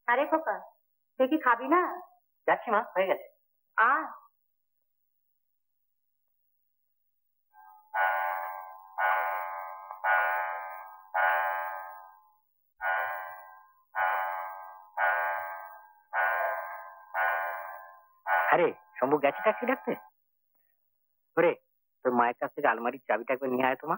আরে খোকা, তুই কি খাবি না? যাচ্ছি মা, হয়ে গেছে। আয়। আরে শম্ভু গেছে ট্যাক্সি ডাকতে? ওরে, তোর মায়ের কাছ থেকে আলমারির চাবিটা একবার নিয়ে আয় তো মা।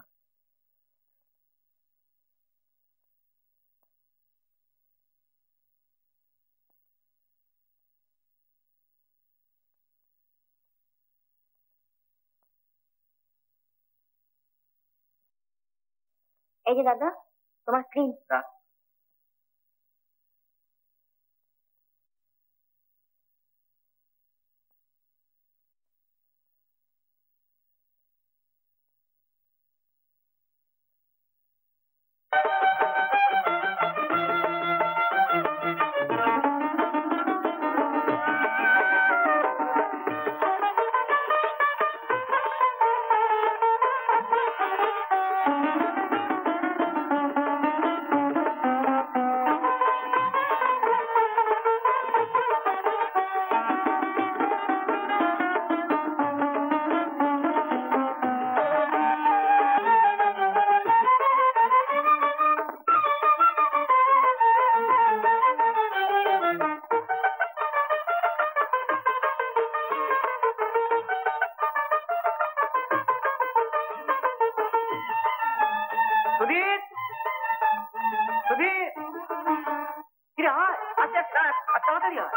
এই যে দাদা, তোমার স্ত্রী। সুধীর, সুধীর, কিরে আয়, আচ্ছা আচ্ছা তাড়াতাড়ি আয়।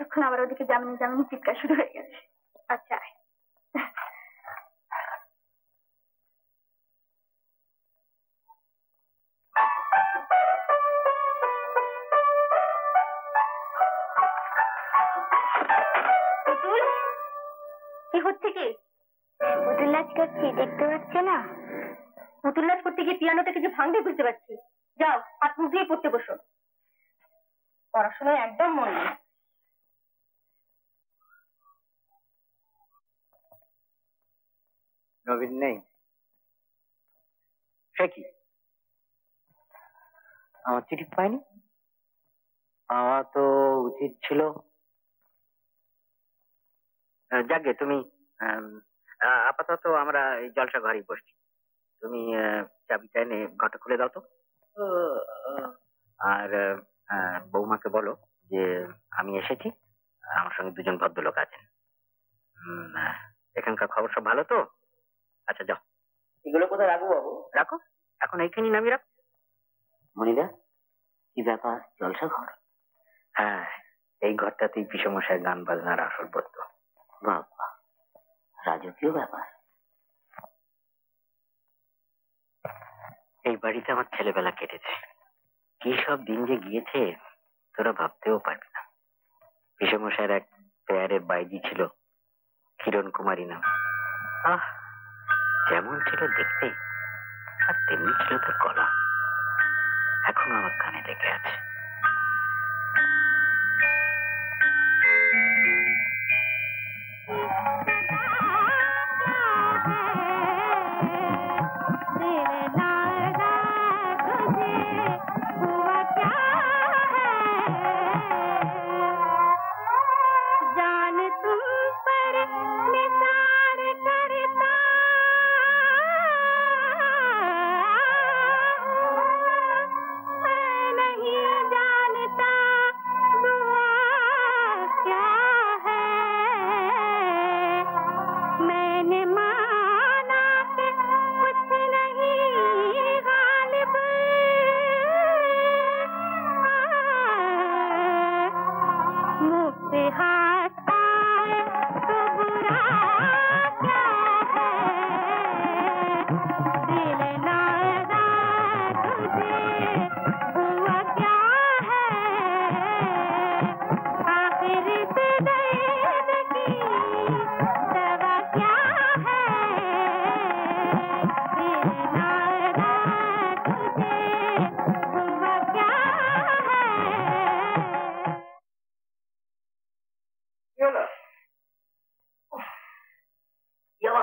ততক্ষণ আবার ওদিকে জামিনী জামিনী চিৎকার শুরু হয়ে গেছে। আচ্ছা পুতুল, কি হচ্ছে কি? পুতুল নাচ করছি, দেখতে পাচ্ছ না? পুতুল নাচ করতে গিয়ে পিয়ানোটাকে যে ভাঙবে বুঝতে পারছি। যাও, হাত মুখ দিয়ে পড়তে বসো। পড়াশোনায় একদম মন নেই। নবীন নেই? সে কি, আমার চিঠি পাইনি? আমার তো উচিত ছিল। যাকে তুমি আপাতত আমরা এই জলসা ঘরেই বসছি। তুমি চাবিটা এনে ঘরটা খুলে দাও তো। আর বৌমাকে বলো যে আমি এসেছি, আমার সঙ্গে দুজন ভদ্রলোক আছেন। এখানকার খবর সব ভালো তো? আচ্ছা যাও। এগুলো কোথায় রাখবো বাবু? রাখো, এখন এইখানেই নামিয়ে রাখো। মনিদা, কি ব্যাপার, জলসা ঘর? হ্যাঁ, এই ঘরটাতেই পিসমশাই গান বাজনার আসর বলতো। বাবা, রাজকীয় ব্যাপার। এই বাড়িতে আমার ছেলেবেলা কেটেছে। কি সব দিন যে গিয়েছে তোরা ভাবতেও পারবি না। পিসমশাইয়ের এক পেয়ারের বাইজি ছিল, কিরণ কুমারী নাম। আহ, যেমন ছিল দেখতে, আর তেমনি ছিল তার গলা। এখনো আমার কানে লেগে আছে।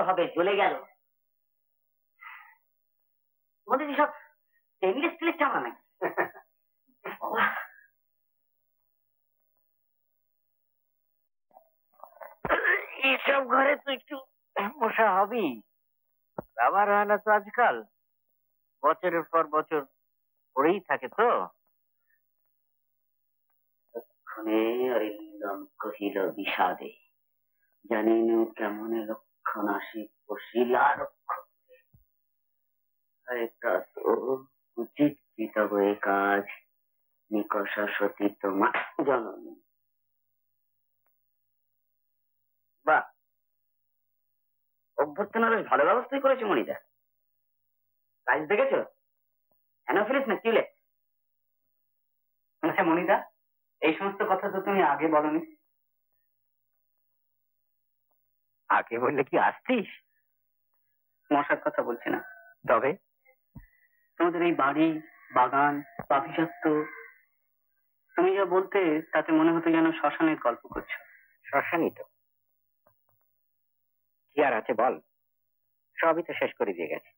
হবে জ্বলে গেল। তোমাদের সব স্টেনলেস স্টিলের চামড়া নাকি? এইসব ঘরে তো একটু মশা হবেই। আবার হয় না তো আজকাল, বছরের পর বছর পড়েই থাকে তো। তক্ষণে অরিন্দম কহিল বিষাদে, জানিন কেমন লক্ষণ আসি শিলা রক্ষ। এটা তো উচিত তব এ কাজ, নিকষা সতী তোমার জননী। বাহ, অভ্যর্থনা বেশ ভালো ব্যবস্থাই করেছে মনিদা। কাজ দেখেছ? অ্যানোফিলিস না কিউলে? আচ্ছা মনিদা, এই সমস্ত কথা তো তুমি আগে বলনি। আগে বললে কি আসতিস? মশার কথা বলছি না। তবে তোমাদের এই বাড়ি, বাগান, পাপিসত্ব, তুমি যা বলতে তাতে মনে হতো যেন শ্মশানের গল্প করছো। শ্মশানই তো, কি আর আছে বল? সবই তো শেষ করে দিয়ে গেছে।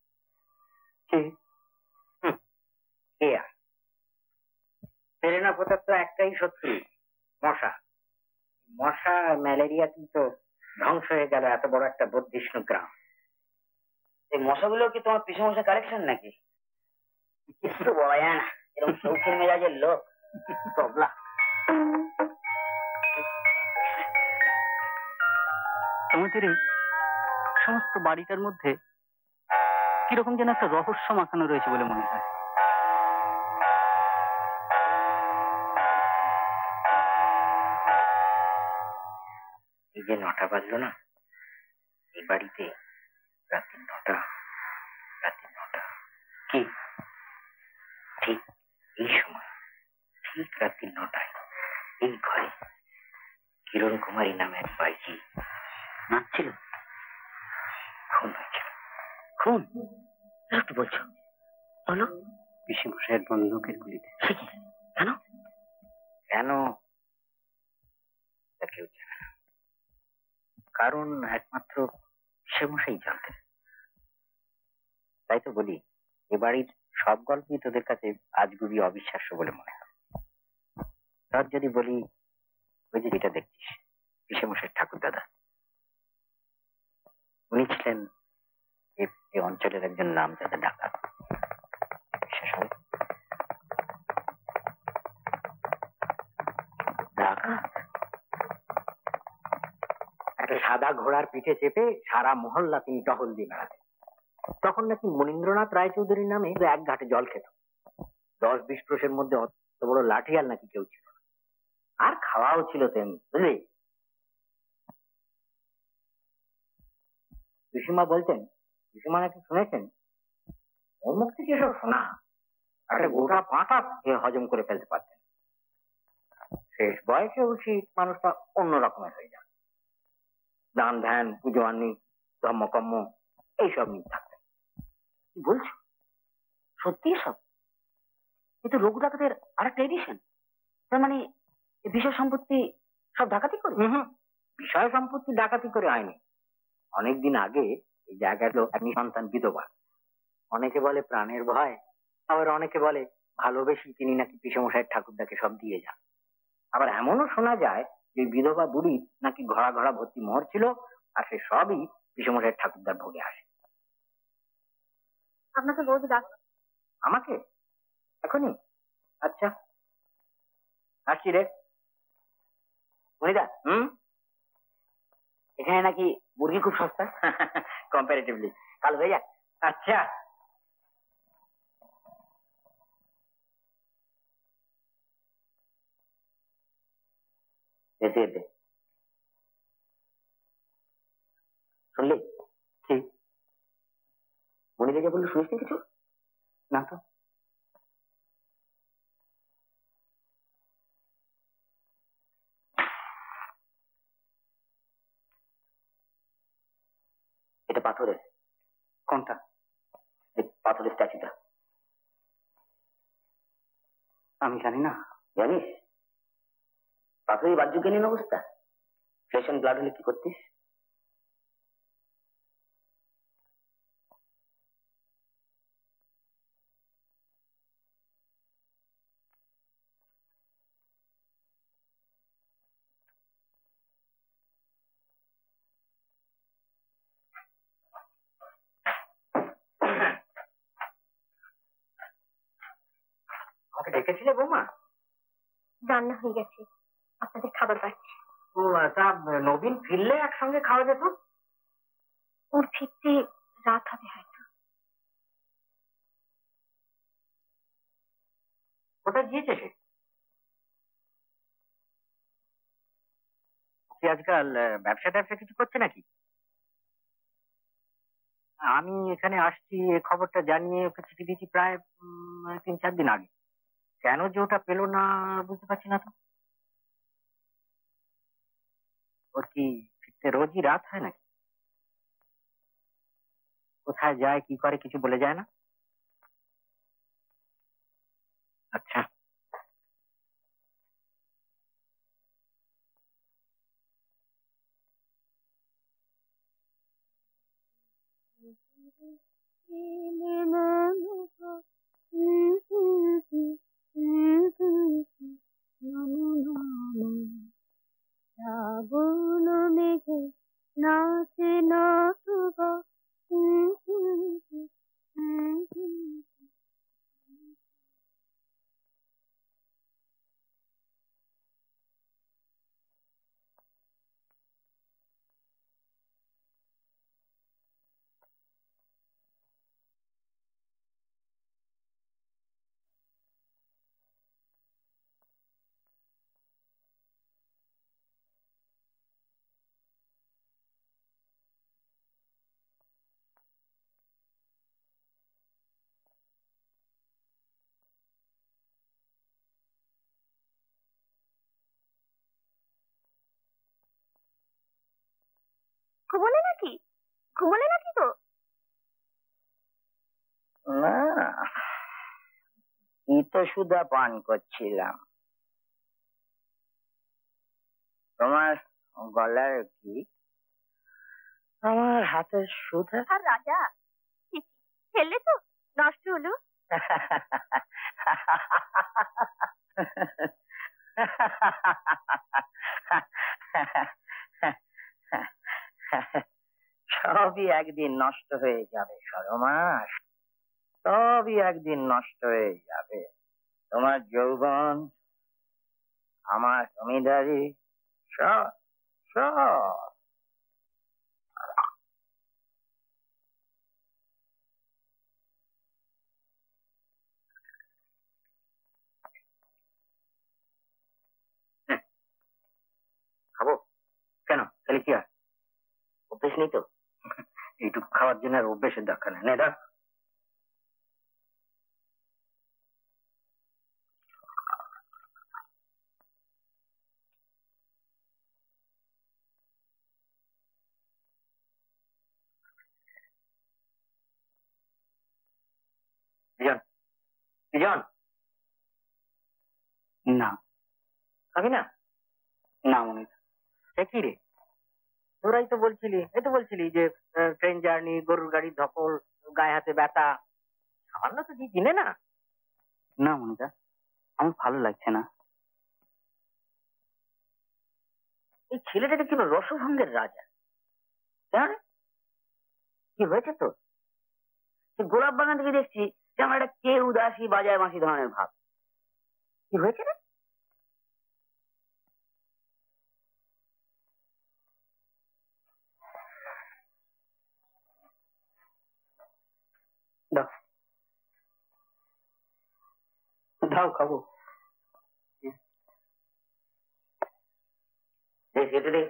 কে আর? সেরেনা পোতার তো একটাই শত্রু, মশা। মশা ম্যালেরিয়া কিন্তু ধ্বংস হয়ে গেল এত বড় একটা বর্ধিষ্ণু গ্রাম। এই মশাগুলো কি তোমার পিছু মশা কালেকশন নাকি? কিছু বলা যায় না, এরকম শৌখিন মেজাজের লোক। তবলা তোমাদের এই সমস্ত বাড়িটার মধ্যে কিরকম যেন একটা রহস্য মাখানো রয়েছে বলে মনে হয়। এই যে 9টা বাজলো না, এই বাড়িতে রাত্রি 9টা, রাত্রি 9টা, কি ঠিক এই সময়, ঠিক রাত্রি 9টায় এই ঘরে কিরণ কুমারী নামে এক বাইজি নাচছিল। খুন হয়েছিল। খুন? কি বলছো? বলো। পিসেমশাইয়ের বন্দুকের গুলিতে। সে কি? কেন? কেন তা কেউ জানে না, কারণ একমাত্র পিসেমশাই জানতেন। তাই তো বলি, এ বাড়ির সব গল্পই তোদের কাছে আজগুবি অবিশ্বাস্য বলে মনে হয়। তার যদি বলি, ওই যে যেটা দেখছিস পিসেমশাইয়ের ঠাকুর দাদা, উনি ছিলেন এই অঞ্চলের একজন নামজাদা ডাকাত। বিশেষ হয় ডাকাত একটা সাদা ঘোড়ার পিঠে চেপে সারা মহল্লা তিনি টহল দিয়ে বেড়াতেন। তখন নাকি মনীন্দ্রনাথ রায়চৌধুরীর নামে এক ঘাটে জল খেত। 10-20 ক্রোশের মধ্যে অত বড় লাঠিয়াল নাকি কেউ ছিল না। আর খাওয়াও ছিল তেমনি, বুঝলি? পিসিমা বলতেন, পিসিমা নাকি শুনেছেন ওর মুখ থেকে এসব শোনা একটা গোটা পাতা হজম করে ফেলতে পারতেন। শেষ বয়সে উচিত মানুষটা অন্য রকমের হয়ে যান। দান ধ্যান, পুজো আনি, ধর্মকর্ম এইসব নিয়ে থাকতেন। কি বলছো? সত্যি সব? এ তো রঘু ডাকাতের আরেকটা এডিশন। তার মানে বিষয় সম্পত্তি সব ডাকাতি করে? বিষয় সম্পত্তি ডাকাতি করে হয়নি। অনেকদিন আগে এই জায়গার লোক এক সন্তান বিধবা। অনেকে বলে প্রাণের ভয়, আবার অনেকে বলে ভালোবেসে তিনি নাকি পিসেমশাইয়ের ঠাকুরদাকে সব দিয়ে যান। আবার এমনও শোনা যায় যে বিধবা বুড়ি নাকি ঘোড়া ঘোড়া ভর্তি মোহর ছিল, আর সে সবই পিসেমশাইয়ের ঠাকুরদার ভোগে আসে। আপনাকে বৌদি ডাক। আমাকে এখনই? আচ্ছা, আসছি রে। মনিদা, এখানে নাকি মুরগি খুব সস্তা কম্পারেটিভলি। কাল হয়ে যাক। আচ্ছা, যেতে যেতে শুনলি? কি মনিদা যে বললো, শুনিস কিছু? না তো। এটা পাথরের। কোনটা? পাথরের স্ট্যাচুটা। আমি জানি না। জানিস পাথরের বাহ্যজ্ঞানীন অবস্থা? ফ্লেশ এন্ড ব্লাড হলে কি করতিস? আমাকে ডেকেছিলে বৌমা? রান্না হয়ে গেছে, আপনাদের খাবার পাচ্ছি। ও তা নবীন ফিরলে একসঙ্গে খাওয়া যেত। ওর ফিরতে রাত হবে হয়তো। কোথায় গিয়েছে সে? সে আজকাল ব্যবসা ট্যাবসা কিছু করছে নাকি? আমি এখানে আসছি এ খবরটা জানিয়ে ওকে চিঠি দিয়েছি প্রায় 3-4 দিন আগে। কেন যে ওটা পেলো না বুঝতে পারছি না তো। ওর কি ফিরতে রোজই রাত হয় নাকি? কোথায় যায় কি করে কিছু বলে যায় না? আচ্ছা, শ্রাবণ মেঘে নাচে নতুবা। ঘুমোলে নাকি? ঘুমোলে নাকি গো? না, কি তো সুধা পান করছিলাম। তোমার গলার কি? আমার হাতের সুধা। আর রাজা ফেললে তো, নষ্ট হলো। সবই একদিন নষ্ট হয়ে যাবে সরমাস, সবই একদিন নষ্ট হয়ে যাবে। তোমার যৌবন, আমার জমিদারি, সব সব। খাবো কেন? তাহলে কি আর অভ্যেস নেই তো? এইটুকু খাওয়ার জন্য আর অভ্যেসের দরকার নেই। দাদা বিজন, বিজন, না খাবি না? না মনে সে কি রে, তোরাই তো বলছিলি, এই তো বলছিলি যে ট্রেন জার্নি, গরুর গাড়ির ধকল, গায়ে হাতে ব্যথা, সামান্য তো কি কিনে না? না মনিতা, আমার ভালো লাগছে না। এই ছেলেটা দেখছি রসভঙ্গের রাজা। কেন রে? কি হয়েছে তো? গোলাপ বাগান থেকে দেখছি যে আমার একটা কে উদাসী বাজায় বাঁশি ধরনের ভাব। কি হয়েছে রে? দাও দাও খাবো। খেতে দে।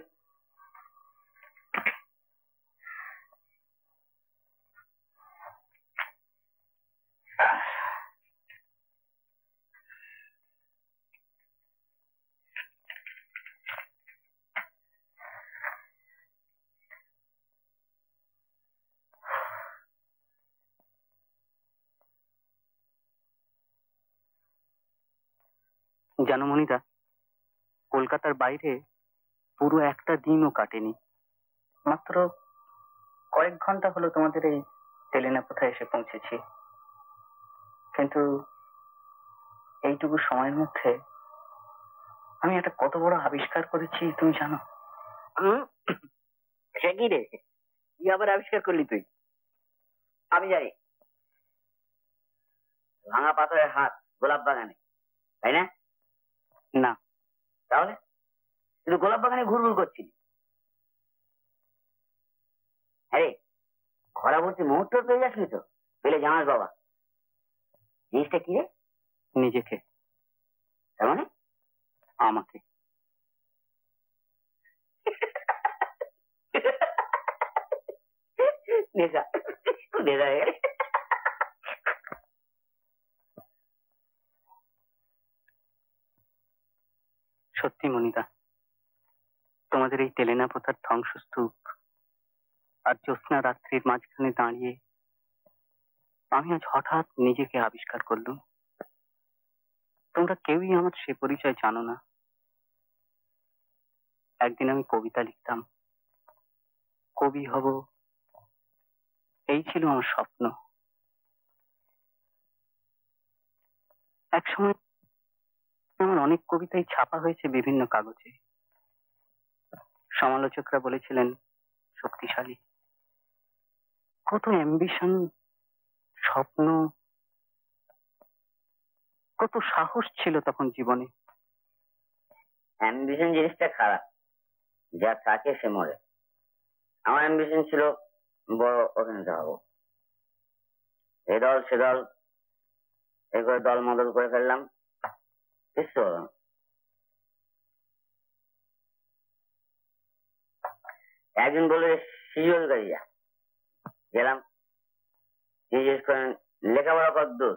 জানো মনিতা, কলকাতার বাইরে পুরো একটা দিনও কাটেনি। মাত্র কয়েক ঘন্টা হলো তোমাদের এই তেলেনাপোথায় এসে পৌঁছেছি, কিন্তু এইটুকু সময়ের মধ্যে আমি একটা কত বড় আবিষ্কার করেছি তুমি জানো? সে কি রে, কি আবার আবিষ্কার করলি তুই? আমি জানি, ভাঙা পাথরের হাত গোলাপ বাগানে, তাই না? না। তাহলে তুই গোলাপ বাগানে ঘুরঘুর করছিলি। আরে ঘরা ভর্তি মুহূর্ত পেয়ে যাসনি তো? পেলে জানাস বাবা। জিনিসটা কি রে? নিজেকে। তার মানে আমাকে। নেশা, নেশা হয়ে গেছে। সত্যি মনিতা, তোমাদের এই তেলেনাপোতার ধ্বংসস্তূপ আর জ্যোৎস্না রাত্রির মাঝখানে দাঁড়িয়ে আমি আজ হঠাৎ নিজেকে আবিষ্কার করলুম। তোমরা কেউই আমার সে পরিচয় জানো না। একদিন আমি কবিতা লিখতাম, কবি হব, এই ছিল আমার স্বপ্ন। একসময় আমার অনেক কবিতাই ছাপা হয়েছে বিভিন্ন কাগজে। সমালোচকরা বলেছিলেন শক্তিশালী। কত অ্যাম্বিশন, স্বপ্ন, কত সাহস ছিল তখন জীবনে। অ্যাম্বিশন জিনিসটা খারাপ, যা থাকে সে মরে। আমার অ্যাম্বিশন ছিল বড় অভিনেতা হবো। এ দল সে দল এই করে দল মদল করে ফেললাম, কিছু হলো না। একদিন বলে সিরিয়াল গাড়িয়া গেলাম, জিজ্ঞেস করেন লেখাপড়া কতদূর?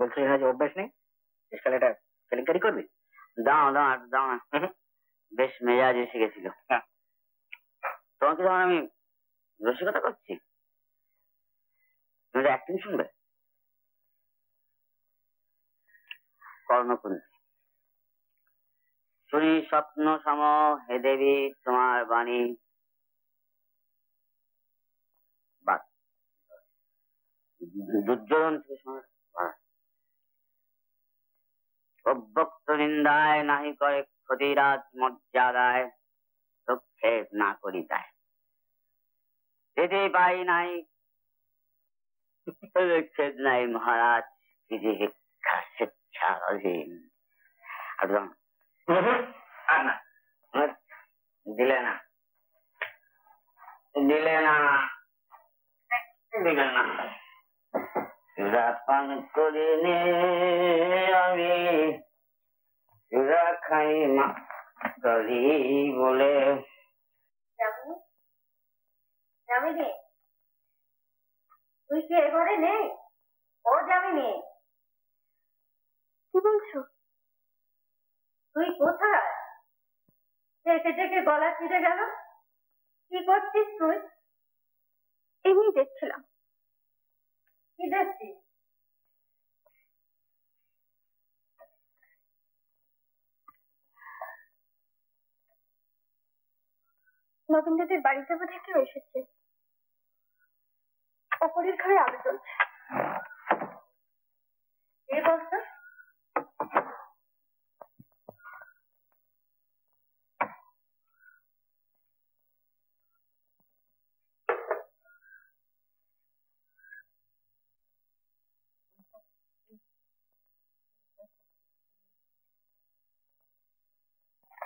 বলছি বছর হয়ে গেছে, অভ্যাস নেই। শেষকালে এটা কেলেঙ্কারি করবি? দাও দাও আর দাও না, বেশ মেজাজ এসে গেছিল। তোমাকে যখন আমি রসিকতা করছি, তুমি অ্যাক্টিং শুনবে? কর্ণকুঞ্জ। শুনি স্বপ্ন সম হে দেবী তোমার বাণী, বাদ দুর্যোধন থেকে শোনা। অভ্যক্ত নিন্দায় নাহি করে ক্ষতিরাজ মর্যাদায়, প্রক্ষেপ না করি যায় যেতে পাই নাই, খেদ নাই মহারাজ কিছু শিক্ষা স্বেচ্ছাধীন। একদম দিলে না, দিলে না, দিলে না। সুরা পান করে নে আমি, সুরা খাই মা করি বলে। যামিনী, তুই কি এবারে নেই? ও যামিনী, কি বলছো? তুই কোথায়? ডেকে ডেকে গলা চিড়ে গেল। কি করছিস তুই? এমনি দেখছিলাম। কি দেখছিস? নবীনদের বাড়িতে বোধহয় কেউ এসেছে। অপরের ঘরে আলো জ্বলছে। কে বলতো?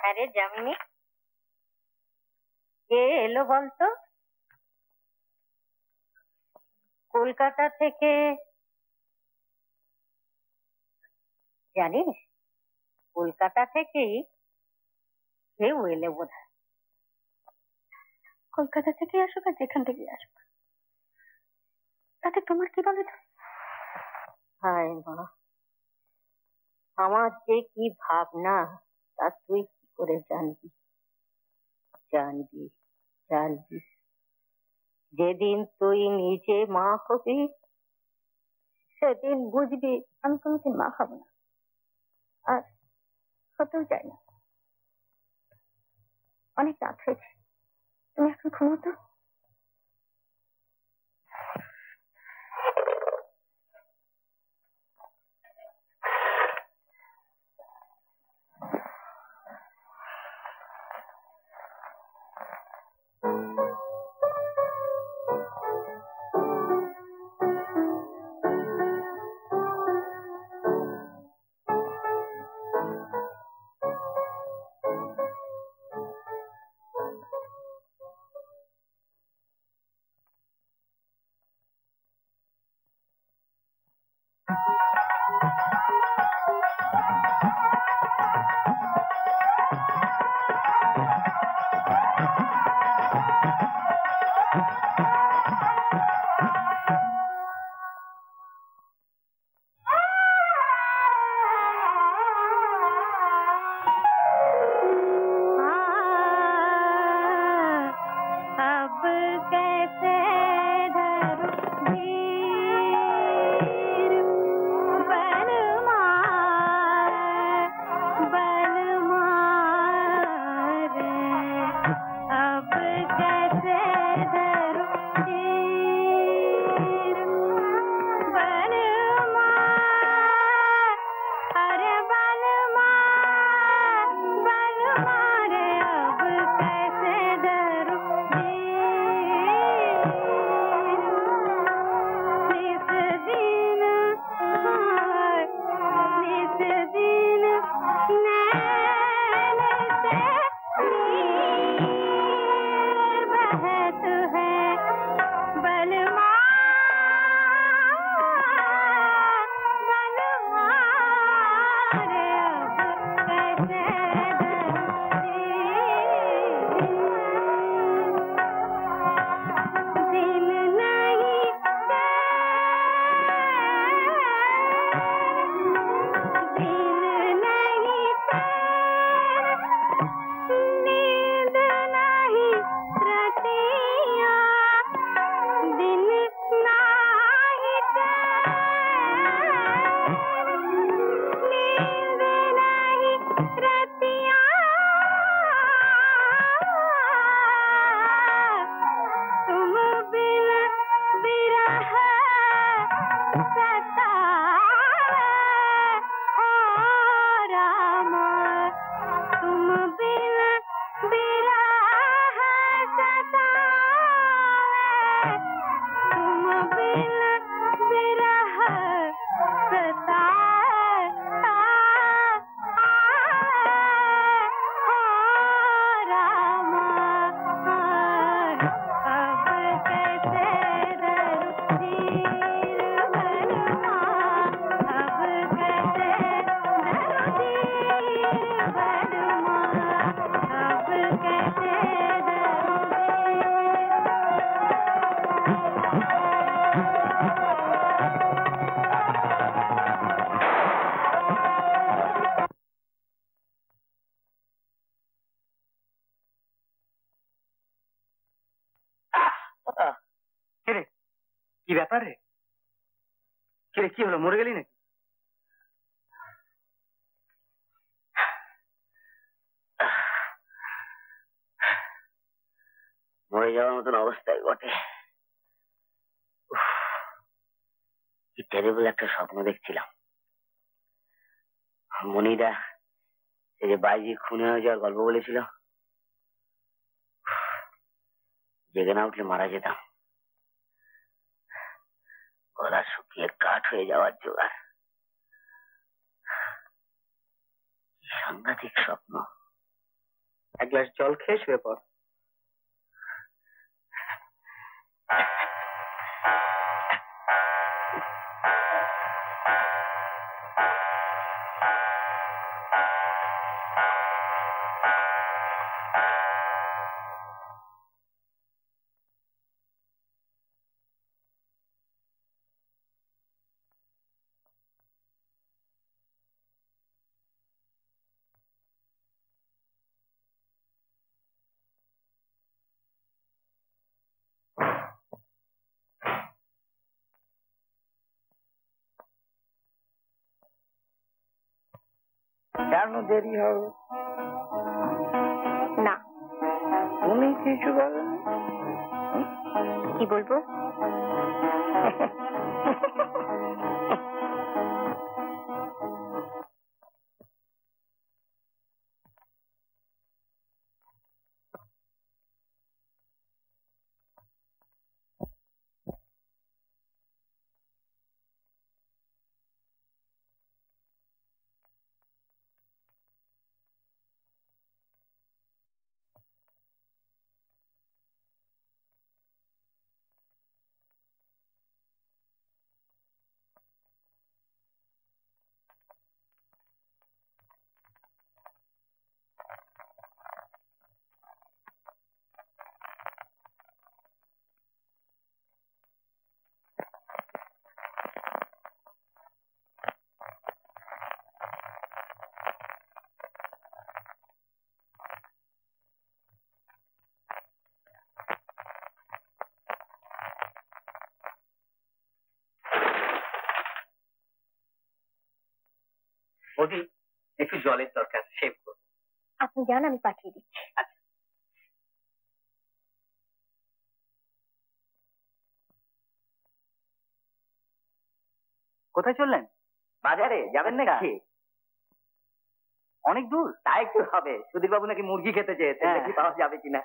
আরে যামিনী, কে এলো বলতো? কলকাতা থেকে। জানিস, কলকাতা থেকেই কেউ এলে বোধ হয়। কলকাতা থেকে আসুক আর যেখান থেকে আসুক, তাতে তোমার কি বলে? হায় মা, আমার যে কি ভাবনা তা তুই কি করে জানবি? জানবি জানবি যেদিন তুই নিজে মা হবি সেদিন বুঝবি আমি কোনোদিন মা হব না, আর হতেও চাই না। অনেক রাত হয়েছে, তুমি এখন ঘুমো তো। কি ব্যাপার রে? কি হলো, মরে গেলি নাকি? মরে যাওয়ার মতন অবস্থায় বটে। কি টেরিবল একটা স্বপ্ন দেখছিলাম। মনিদা এই যে বাইজি খুনে হয়ে যাওয়ার গল্প বলেছিল, জেগে না উঠলে মারা যেতাম। গলা শুকিয়ে কাঠ হয়ে যাওয়ার জোগাড়। সাংঘাতিক স্বপ্ন। এক গ্লাস জল খেয়ে শুয়ে পড়। কেন দেরি হবে না? তুমি কিছু বলো। কি বলবো? বৌদি, একটু জলের দরকার, শেভ করবো। আপনি যান, আমি পাঠিয়ে দিচ্ছি। কোথায় চললেন? বাজারে যাবেন নাকি? অনেক দূর? তা একটু হবে। সুধীর বাবু নাকি মুরগি খেতে চেয়েছে, দেখি পাওয়া যাবে কিনা।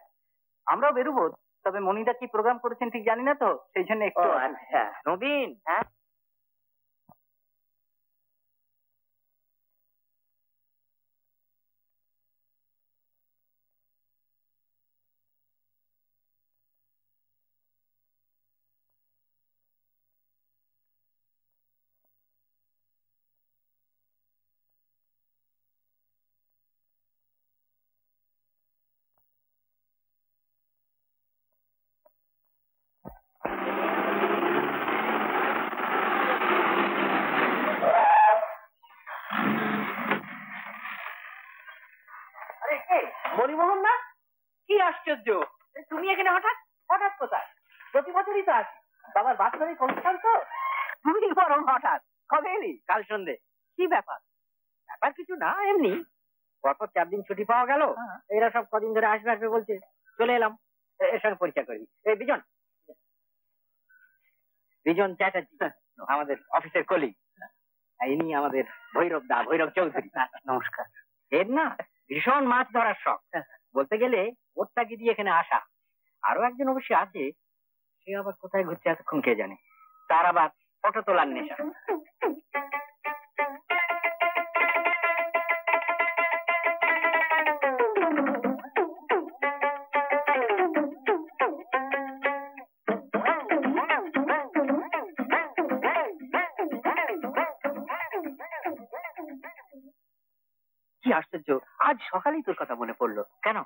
আমরাও বেরোবো, তবে মনিদা কি প্রোগ্রাম করেছেন ঠিক জানি না তো, সেই জন্য একটু। আচ্ছা নবীন, হ্যাঁ মণিমোহন না? কি আশ্চর্য, তুমি এখানে হঠাৎ হঠাৎ কোথায়? প্রতি বছরই তো আসি, বাবার বাৎসরিক অনুষ্ঠান তো। তুমি বরং হঠাৎ কবে এলি? কাল সন্ধ্যে। কি ব্যাপার? ব্যাপার কিছু না, এমনি পরপর 4 দিন ছুটি পাওয়া গেল, এরা সব কদিন ধরে আসবে আসবে বলছে, চলে এলাম। এর সঙ্গে পরিচয় করি, এই বিজন, বিজন চ্যাটার্জি, আমাদের অফিসের কলিগ। ইনি আমাদের ভৈরব দা, ভৈরব চৌধুরী। নমস্কার। এর না ভীষণ মাছ ধরার শখ, বলতে গেলে ওর তাগিদ দিয়ে এখানে আসা। আরো একজন অবশ্যই আছে, সে আবার কোথায় ঘুরছে এতক্ষণ কে জানে। তার আবার ফটো তোলার নেশা। কি আশ্চর্য, আজ সকালেই তোর কথা মনে পড়লো। কেন?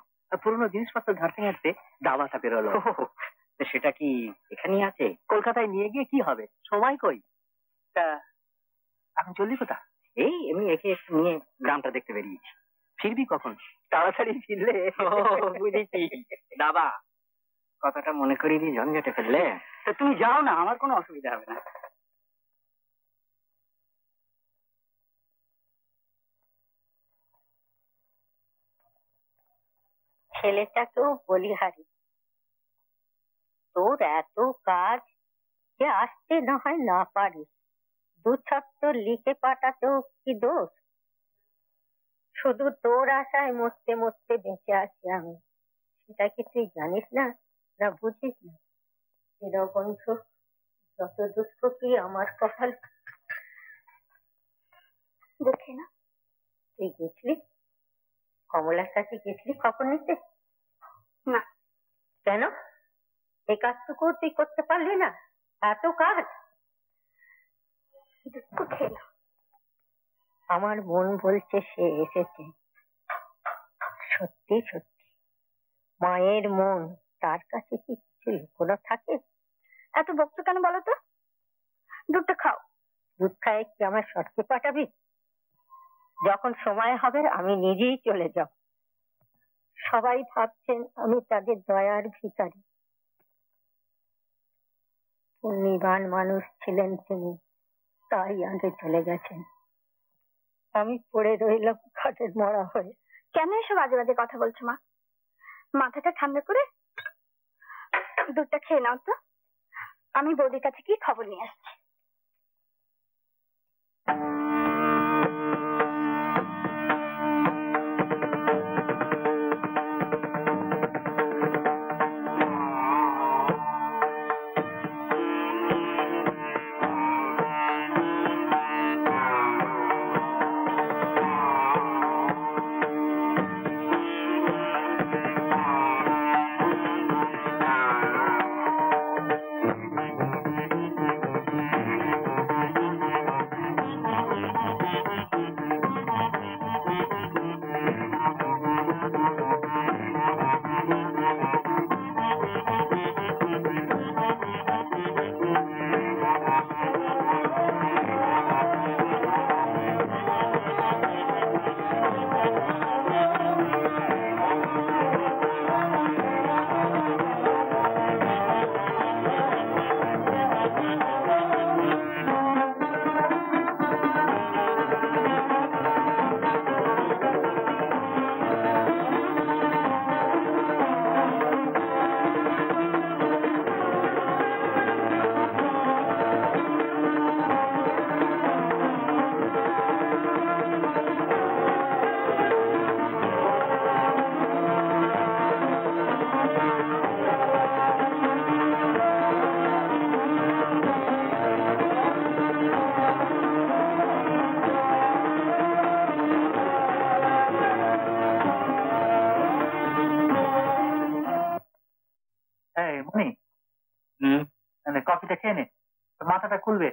পুরোনো জিনিসপত্র ঘাটতে ঘাটতে দাওয়াটা বেরোলো। সেটা কি এখানেই আছে? কলকাতায় নিয়ে গিয়ে কি হবে, সময় কই। তা এখন চললি কোথা? এই এমনি একে একটু নিয়ে গ্রামটা দেখতে বেরিয়েছি। ফিরবি কখন? তাড়াতাড়ি ফিরলে। বুঝেছি দাদা, কথাটা মনে করিয়ে দিয়ে ঝঞ্ঝাটে ফেললে। তো তুমি যাও না, আমার কোনো অসুবিধা হবে না। ছেলেটাকেও বলিহারি, তোর এত কাজ যে আসতে না হয় না পারিস, দু ছত্র লিখে পাঠাতেও কি দোষ? শুধু তোর আশায় মরতে মরতে বেঁচে আছি আমি, সেটা কি তুই জানিস না, না বুঝিস না? নিরবন্ধ যত দুঃখ কি আমার কপাল। দেখে না, তুই গেছলি কমলার কাছে, গেছলি খবর নিতে? না। কেন? এই কাজটুকু তুই করতে পারলি না? এত কাজ। আমার মন বলছে সে এসেছে। সত্যি সত্যি মায়ের মন, তার কাছে কি কিছু লুকোনো থাকে? এত বকছো কেন বলো তো? দুধটা খাও। দুধ খায় কি আমার সটকে পাঠাবি? যখন সময় হবে আমি নিজেই চলে যাব। সবাই ভাবছেন আমি তাদের দয়ার ভিখারি। পুণ্যবান মানুষ ছিলেন তিনি, তাই আগে চলে গেছেন। আমি পড়ে রইলাম খাটের মরা হয়ে। কেন এসব বাজে বাজে কথা বলছো মা? মাথাটা ঠান্ডা করে দুধটা খেয়ে নাও তো, আমি বৌদির কাছে কি খবর নিয়ে আসছি। কফিটা খেয়ে নে, মাথাটা খুলবে।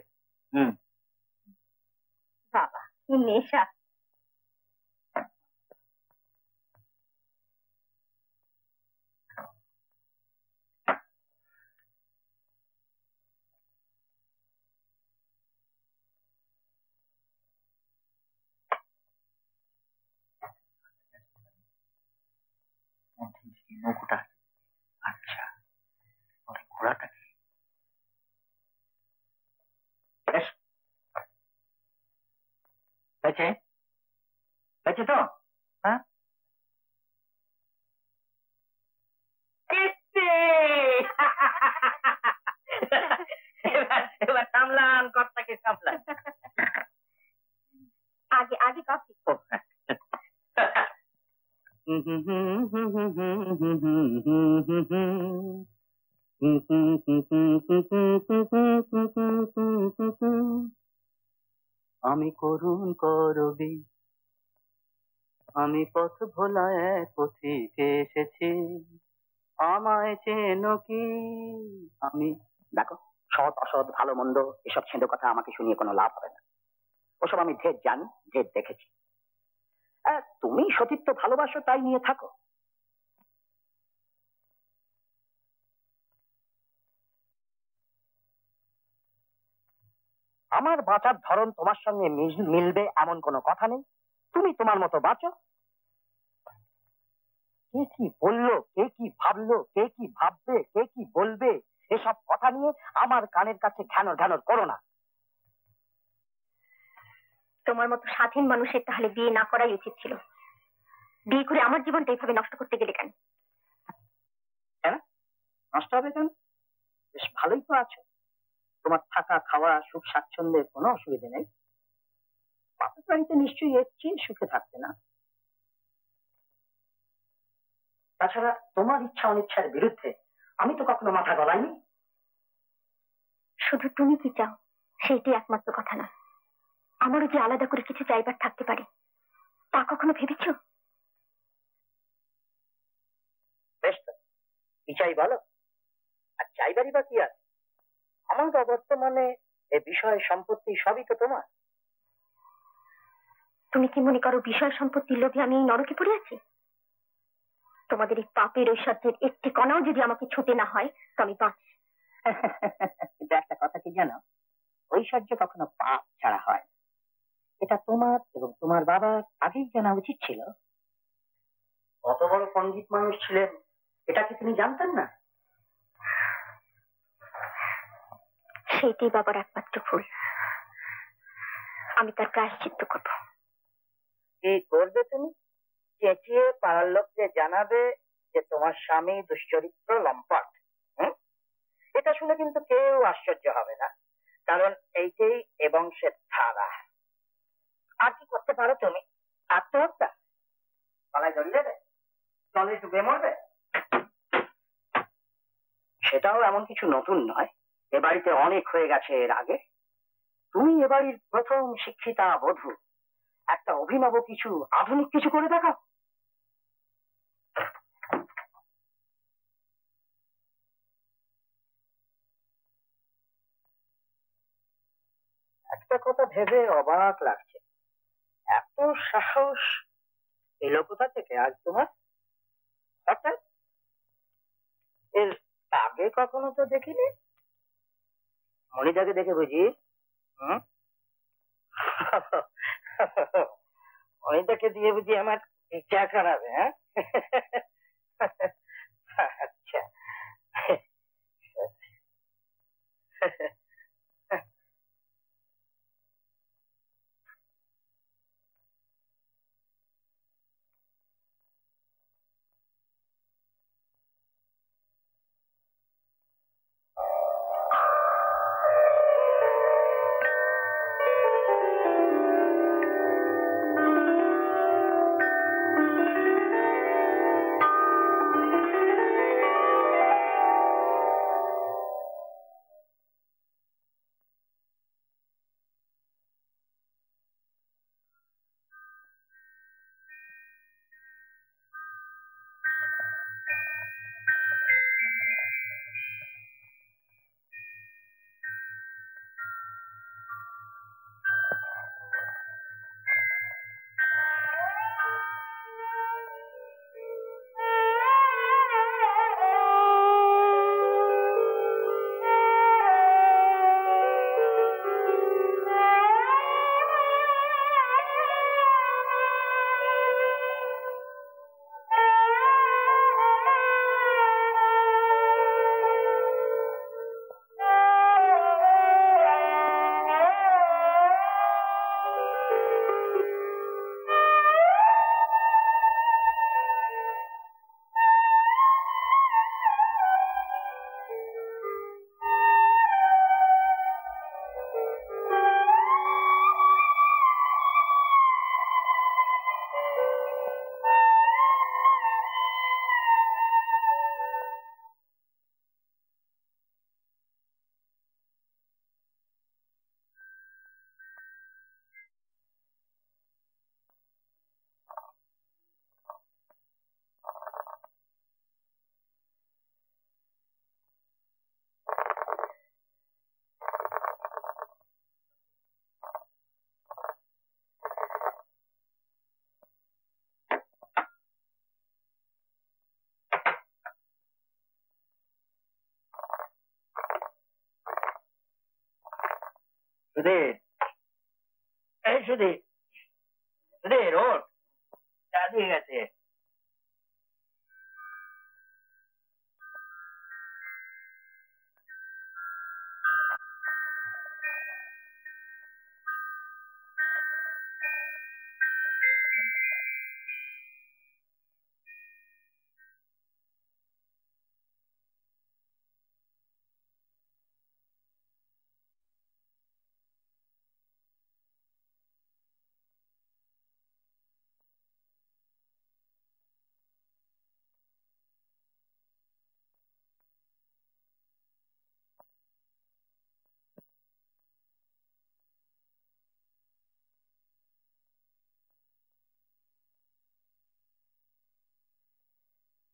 বাবা কি নেশা! নৌকোটা, আচ্ছা ঘোড়াটা কি? বেঁচে বেঁচে তো? হ্যাঁ, এবার সামলান, কর্তাকে সামলান। আগে আগে কফি। আমি করুণ করবি, আমি পথ ভোলা এক পথিকে এসেছি, আমায় চেনো কি? আমি দেখো, সৎ অসৎ ভালো মন্দ এসব ছেঁদো কথা আমাকে শুনিয়ে কোনো লাভ হবে না। ওসব আমি ঢের জানি, ঢের দেখেছি। তুমি সতীত্ব ভালোবাসো, তাই নিয়ে থাকো। আমার বাঁচার ধরন তোমার সঙ্গে মিলবে এমন কোনো কথা নেই। তুমি তোমার মতো বাঁচো। কে কি বললো, কে কি ভাবলো, কে কি ভাববে, কে কি বলবে, এসব কথা নিয়ে আমার কানের কাছে ঘ্যানর ঘ্যানর করো না। তোমার মতো স্বাধীন মানুষের তাহলে বিয়ে না করাই উচিত ছিল। বিয়ে করে আমার জীবনটা এইভাবে নষ্ট করতে গেলে কেন? হ্যাঁ, নষ্ট হবে কেন? বেশ ভালোই তো আছো। তোমার থাকা খাওয়া সুখ স্বাচ্ছন্দ্যের কোনো অসুবিধা নেই। বাপের বাড়িতে নিশ্চয়ই এর চেয়ে সুখে থাকবে না। তাছাড়া তোমার ইচ্ছা অনিচ্ছার বিরুদ্ধে আমি তো কখনো মাথা গলাইনি। শুধু তুমি কি চাও সেইটি একমাত্র কথা না, আমারও যে আলাদা করে কিছু চাইবার থাকতে পারে তা কখনো ভেবেছো? বেশ তো, কি চাই বলো? আর চাইবারই বা কি আছে? আমার তো বর্তমানে এ বিষয় সম্পত্তি সবই তো তোমার। তুমি কি মনে করো বিষয় সম্পত্তির লোভে আমি এই নরকে পড়ে আছি? তোমাদের এই পাপের ঐশ্বর্যের একটি কণাও যদি আমাকে ছুতে না হয় তো আমি বাঁচি। কিন্তু একটা কথা কি জানো, ঐশ্বর্য কখনো পাপ ছাড়া হয়। এটা তোমার এবং তোমার বাবার আগেই জানা উচিত ছিল। কত বড় পণ্ডিত মানুষ ছিলেন, এটা কি তুমি জানতেন না? সেইটাই বাবার একমাত্র ভুল। আমি তার প্রায়শ্চিত্ত করবো। কি করবে তুমি? চেঁচিয়ে পাড়ার লোককে জানাবে যে তোমার স্বামী দুশ্চরিত্র লম্পট। এটা শুনে কিন্তু কেউ আশ্চর্য হবে না, কারণ এইটাই এ বংশের ধারা। আর কি করতে পারো তুমি? আত্মহত্যা? গলায় দড়ি দেবে? জলে ডুবে মরবে? সেটাও এমন কিছু নতুন নয়, এ বাড়িতে অনেক হয়ে গেছে এর আগে। তুমি এ বাড়ির প্রথম শিক্ষিতা বধূ, একটা অভিনব কিছু, আধুনিক কিছু করে দেখাও। একটা কথা ভেবে অবাক লাগছে, এত সাহস এলো কোথা থেকে আজ তোমার হঠাৎ? এর আগে কখনো তো দেখিনি। মনিটাকে দেখে বুঝি? হুম? মনিটাকে দিয়ে বুঝি আমার ইচ্ছা খারাপ? হ্যাঁ, আচ্ছা। সুধীর, এই সুধীর, সুধীর ওঠ, চা দিয়ে গেছে।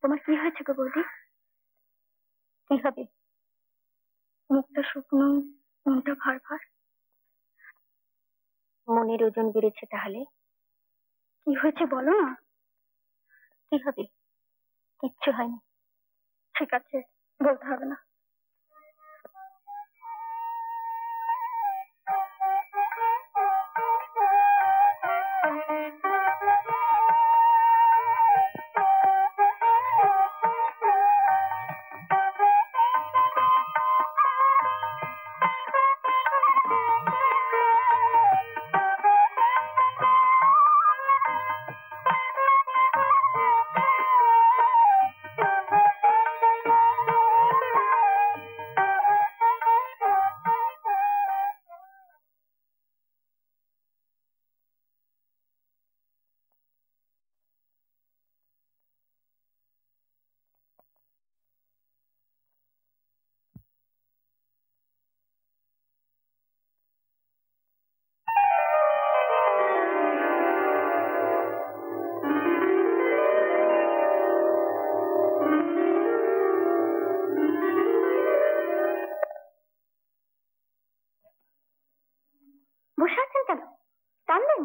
তোমার কি হয়েছে গো বৌদি? কি হবে? মুখটা শুকনো, মনটা ভার ভার। মনের ওজন বেড়েছে তাহলে? কি হয়েছে বলো না। কি হবে? কিচ্ছু হয়নি। ঠিক আছে, বলতে হবে না। বসে আছেন কেন? টানলেন?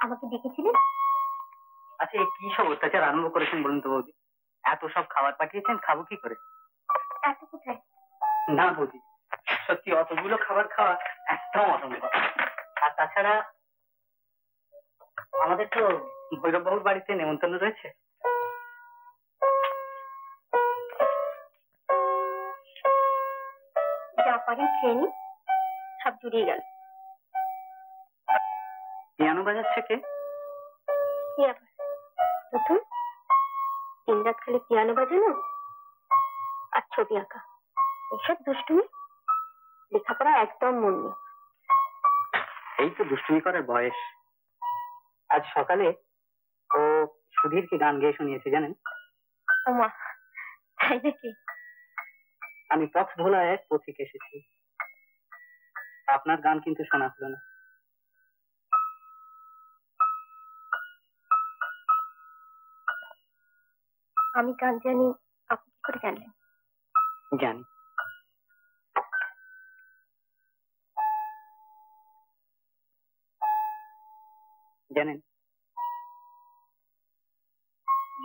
আমাকে ডেকেছিলেন? আচ্ছা, কি সব অত্যাচার আরম্ভ করেছেন বলুন তো বৌদি? এত সব খাবার পাঠিয়েছেন, খাবো কি করে? এত কোথায়? না বৌদি, সত্যি অতগুলো খাবার খাওয়া একদম অসম্ভব। আর তাছাড়া আমাদের তো ভৈরব বাবুর বাড়িতে নেমন্তন্ন রয়েছে। যা পারেন খেয়ে নিন, সব জুড়িয়ে গেল। পিয়ানো বাজাচ্ছে কে? কি আবার নতুন? দিন রাত খালি পিয়ানো বাজানো আর ছবি আঁকা, এসব দুষ্টুমি। লেখাপড়া একদম মন নেই। এই তো দুষ্টুমি করার বয়স। আজ সকালে ও সুধীরকে গান গেয়ে শুনিয়েছে জানেন? ওমা, তাই নাকি? আমি পথ ভোলা এক পথিক এসেছি, আপনার গান কিন্তু শোনা হলো না। আমি গান জানি, আপনি কি করে জানলেন? জানি। জানেন,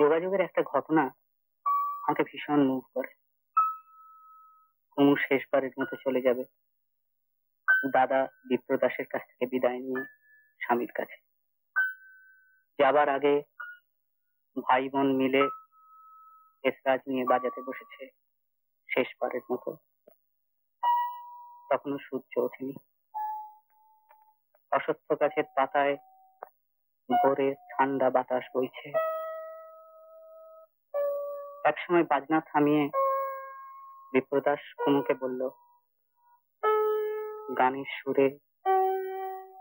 যোগাযোগের একটা ঘটনা আমাকে ভীষণ মুভ করে। কুমু শেষবারের মতো চলে যাবে দাদা বিপ্রদাসের কাছ থেকে বিদায় নিয়ে স্বামীর কাছে। যাবার আগে ভাই বোন মিলে এসরাজ নিয়ে বাজাতে বসেছে শেষবারের মতো। তখনও সূর্য ওঠেনি। অশ্বত্থ গাছের পাতায় ভোরে ঠান্ডা বাতাস বইছে। একসময় বাজনা থামিয়ে বিপ্রদাস কুমুকে বলল, গানের সুরে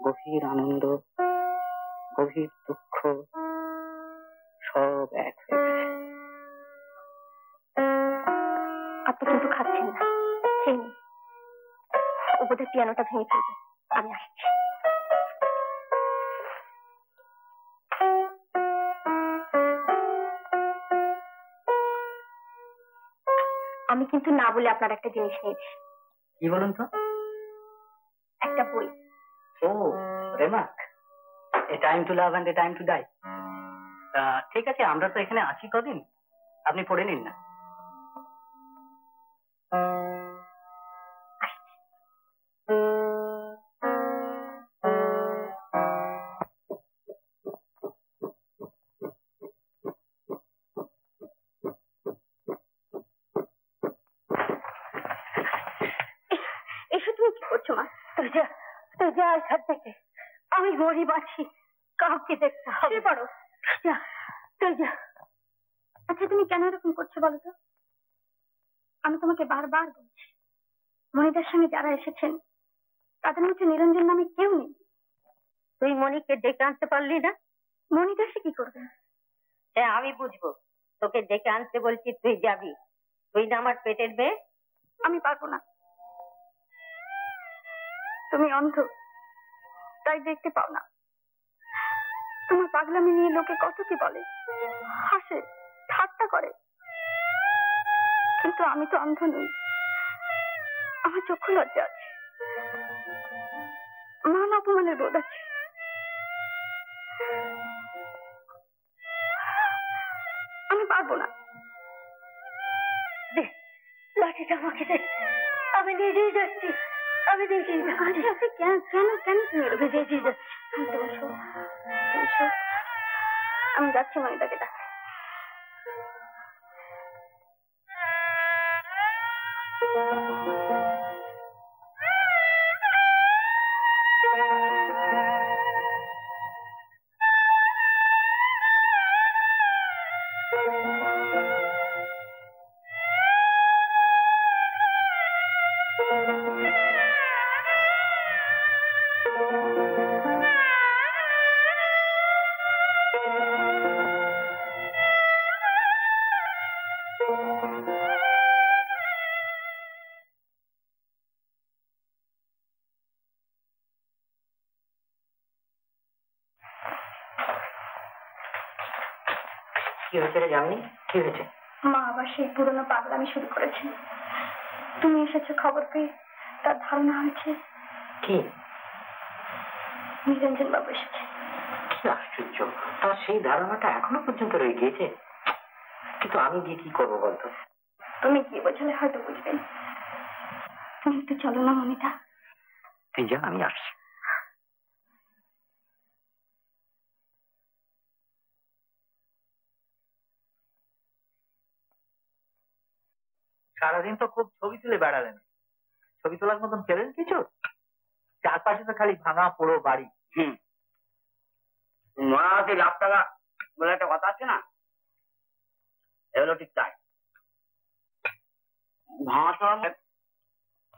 গভীর আনন্দ, গভীর দুঃখ সব এক হয়ে গেছে। আপনি কিন্তু খাচ্ছেন না। খেয়ে নি। ও বোধহয় পিয়ানোটা ভেঙে ফেলবে। আমি আসছি। আমি কিন্তু না বলে আপনার একটা জিনিস নিয়েছি। কি বলুন তো? একটা বই। ও, Remarque, a time to love and a time to die. ঠিক আছে, আমরা তো এখানে আছি কদিন, আপনি পড়ে নিন না। এসো, তুমি কি করছো মা? তুই যা এখান থেকে। আমি গরিব আছি, কাউকে দেখতে হবে। পড়ো, যা, তুই যা। আচ্ছা, তুমি কেন এরকম করছো বলো তো? আমি তোমাকে বারবার বলছি, মনিদার সঙ্গে যারা এসেছেন তাদের মধ্যে নিরঞ্জন নামে কেউ নেই। তুই মনিকে ডেকে আনতে পারলি না? মনিদা সে কি করবে? হ্যাঁ, আমি বুঝবো। তোকে ডেকে আনতে বলছি, তুই যাবি। তুই না আমার পেটের মেয়ে। আমি পারবো না। তুমি অন্ধ, তাই দেখতে পাও না। তোমার পাগলামি নিয়ে লোকে কত কি বলে, হাসে, ঠাট্টা করে, কিন্তু আমি তো অন্ধ নই। আমার চক্ষু লজ্জা আছে, মান অপমানের বোধ আছে। আমি পারবো না। দে, লাঠিটা আমাকে দে, আমি নিজেই যাচ্ছি। আমি নিজেই যাচ্ছি। কেন কেন কেন তুমি নিজেই যাচ্ছি? আমি যাচ্ছি মনিদাকে ডাক। কি হয়েছে রে জামিনী? কি হয়েছে? মা আবার সেই পুরনো পাগলামি শুরু করেছে। তুমি এসেছো খবর পেয়ে তার ধারণা হয়েছে কি? নিরঞ্জন বাবু এসেছে। কি আশ্চর্য, তার সেই ধারণাটা এখনো পর্যন্ত রয়ে গিয়েছে। কিন্তু আমি গিয়ে কি করবো বলতো? তুমি গিয়ে বোঝালে হয়তো বুঝবেন। তুমি একটু চলো না মনিতা। তুই যা, আমি আসছি। সারাদিন তো খুব ছবি তুলে বেড়ালেন। ছবি তোলার মতন পেলেন কিছু? চারপাশে তো খালি ভাঙা পোড়ো বাড়ি। মহারাতে লাখ টাকা বলে একটা কথা আছে না, এগুলো ঠিক তাই। ভাঙা চোরার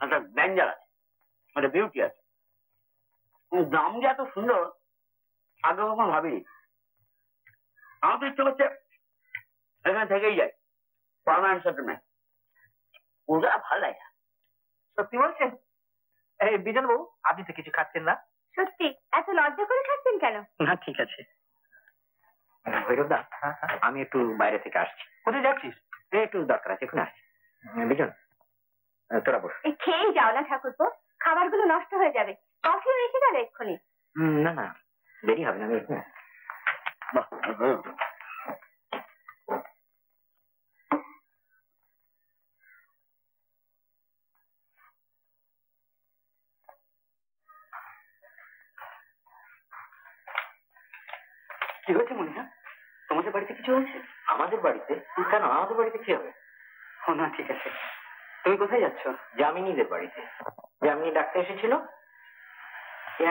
একটা ডেঞ্জার আছে, একটা বিউটি আছে। গ্রাম যে এত সুন্দর আগে কখন ভাবিনি। আমার তো ইচ্ছে করছে এখানে থেকেই যাই, পার্মানেন্ট সেটেলমেন্ট। ওটা ভালো লাগে না। সত্যি বলছেন? এই বিজন বাবু, আপনি তো কিছু খাচ্ছেন না। সত্যি এত লজ্জা করে খাচ্ছেন কেন? না, ঠিক আছে। ভৈরবদা, আমি একটু বাইরে থেকে আসছি। কোথায় যাচ্ছিস? একটু দরকার আছে, এখন আসছি। বিজন, তোরা বস। খেয়েই যাও না ঠাকুরপো, খাবারগুলো নষ্ট হয়ে যাবে। কফিও এসে যাবে এক্ষুনি। না না, দেরি হবে না, আমি এখানে আসছি। কি হয়েছে মনিকা? তোমাদের বাড়িতে কিছু হয়েছে? আমাদের বাড়িতে? কেন, আমাদের বাড়িতে কি হবে? ও না, ঠিক আছে। তুমি কোথায় যাচ্ছ? যামিনীদের বাড়িতে। যামিনী ডাক্তার এসেছিল।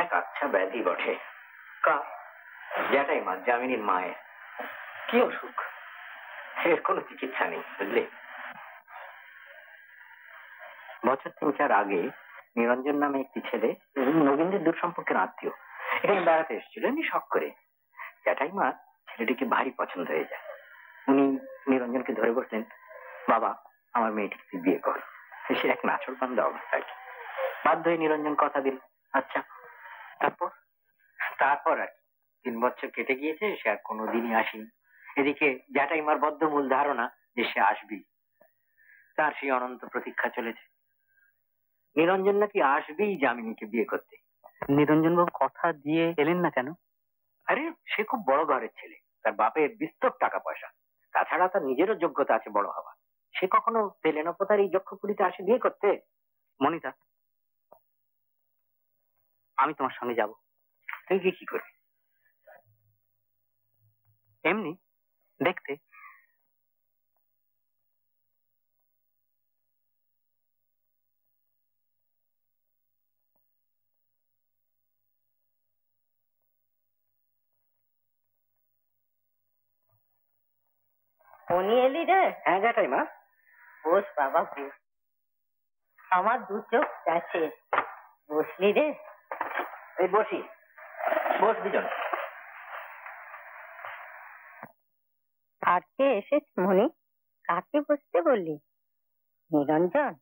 এক আচ্ছা ব্যাধি বটে। কার? জ্যাঠাইমা, যামিনীর মায়ের। কি অসুখ? এর কোনো চিকিৎসা নেই, বুঝলে। বছর 3-4 আগে নিরঞ্জন নামে একটি ছেলে, নবীনদের দূর সম্পর্কের আত্মীয়, এখানে বেড়াতে এসেছিল এমনি শখ করে। জ্যাঠাইমা ছেলেটিকে ভারী পছন্দ হয়ে যায়। উনি নিরঞ্জনকে ধরে বসলেন, বাবা আমার মেয়েটিকে তুই বিয়ে কর। সে এক নাছর বান্ধা অবস্থা আর কি। বাধ্য হয়ে নিরঞ্জন কথা দিল। আচ্ছা, তারপর? তারপর আর 3 বছর কেটে গিয়েছে, সে আর কোনোদিনই আসেনি। এদিকে জ্যাঠাইমার বদ্ধমূল ধারণা যে সে আসবি, তার সেই অনন্ত প্রতীক্ষা চলেছে। নিরঞ্জন নাকি আসবেই যামিনীকে বিয়ে করতে। নিরঞ্জন বাবু কথা দিয়ে এলেন না কেন? আরে সে খুব বড় ঘরের ছেলে, তার বাপের বিস্তর টাকা পয়সা, তাছাড়া তার নিজেরও যোগ্যতা আছে বড় হওয়া। সে কখনো তেলেনপোতার এই যক্ষপুরীতে আসে বিয়ে করতে? মনিতা, আমি তোমার সঙ্গে যাব। তুই কি করবি? এমনি দেখতে। উনি এলি রে? হ্যাঁ জ্যাঠাইমা। বস বাবা বস, আমার 2 চোখ গেছে। বসলি রে? এই বসি, বস দুজন। আর কে এসেছে মনি? কাকে বসতে বললি? নিরঞ্জন?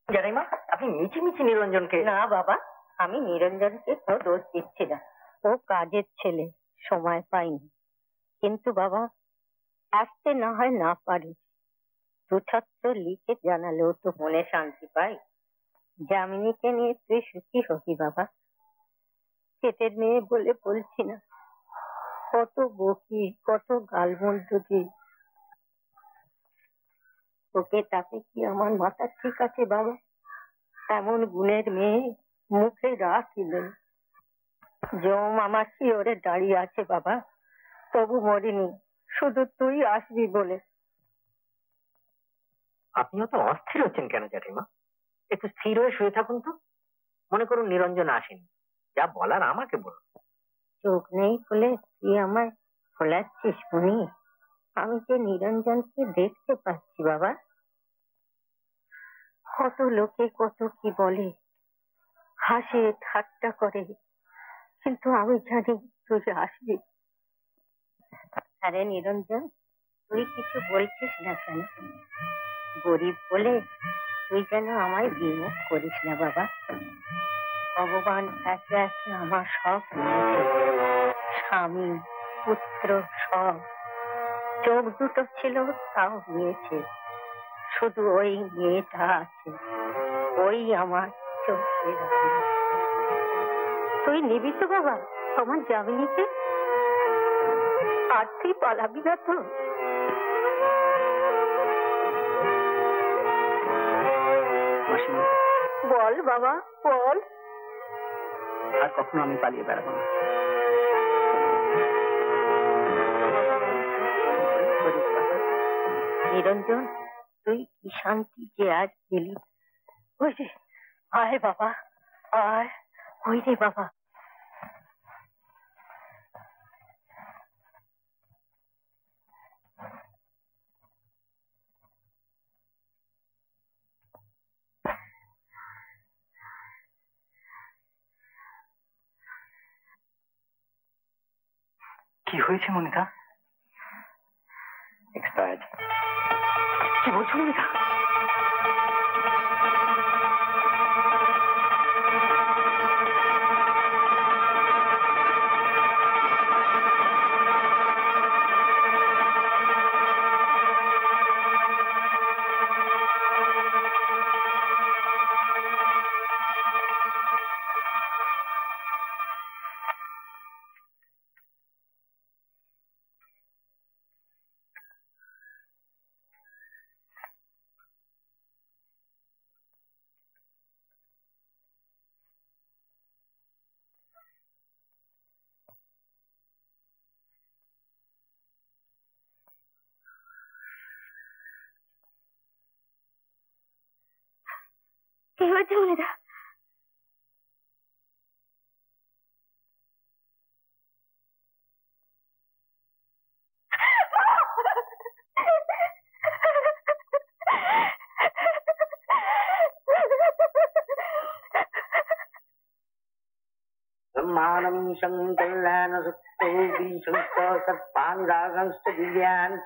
জ্যাঠাইমা, আপনি মিছিমিছি নিরঞ্জনকে। না বাবা, আমি নিরঞ্জনকে তো দোষ দিচ্ছি না, ও কাজের ছেলে, সময় পাইনি। কিন্তু বাবা, আসতে না হয় না পারি, 2 ছাত্র লিখে জানালেও তো মনে শান্তি পাই। যামিনীকে নিয়ে তুই সুখী হবি বাবা। পেটের মেয়ে বলে বলছি না, কত বকি, কত গালমন্দ দিই ওকে, তাতে কি আমার মাথা ঠিক আছে বাবা? এমন গুণের মেয়ে, মুখে রাখি নেই। জম আমার শিওরে দাঁড়িয়ে আছে বাবা, তবু মরিনি, শুধু তুই আসবি বলে। আপনিও তো অস্থির হচ্ছেন কেন জ্যাঠাইমা? একটু স্থির হয়ে শুয়ে থাকুন তো। মনে করুন নিরঞ্জন আসেনি, যা বলার আমাকে বলুন। চোখ নেই বলে তুই আমায় ভোলাচ্ছিস মনি? আমি যে নিরঞ্জনকে দেখতে পাচ্ছি বাবা। কত লোকে কত কি বলে, হাসে ঠাট্টা করে, কিন্তু আমি জানি তুই আসবি। আরে নিরঞ্জন, তুই কিছু বলছিস না কেন? গরিব বলে তুই যেন আমায় বিমুখ করিস না বাবা। ভগবান একে একে আমার সব দিয়েছে, স্বামী, পুত্র, সব। চোখ দুটো ছিল, তাও নিয়েছে, শুধু ওই মেয়েটা আছে, ওই আমার চোখের আলো। তুই নিবি তো বাবা আমার যামিনীকে? আর তুই পালাবি না তো? বল বাবা বল। আর কখনো আমি পালিয়ে বেড়াবো না। নিরঞ্জন, তুই কি শান্তি যে আজ পেলি। ওই রে, আয় বাবা আয়, ওই রে বাবা। কি হয়েছে মনিতা? এক্সপায়ার্ড। কি বলছো মনিতা? কি হয়েছে মনিরা? ब्रह्माणं शङ्कल्यान सुप्तो विशुष्ट सत्पानुरागंश्च दिव्यान्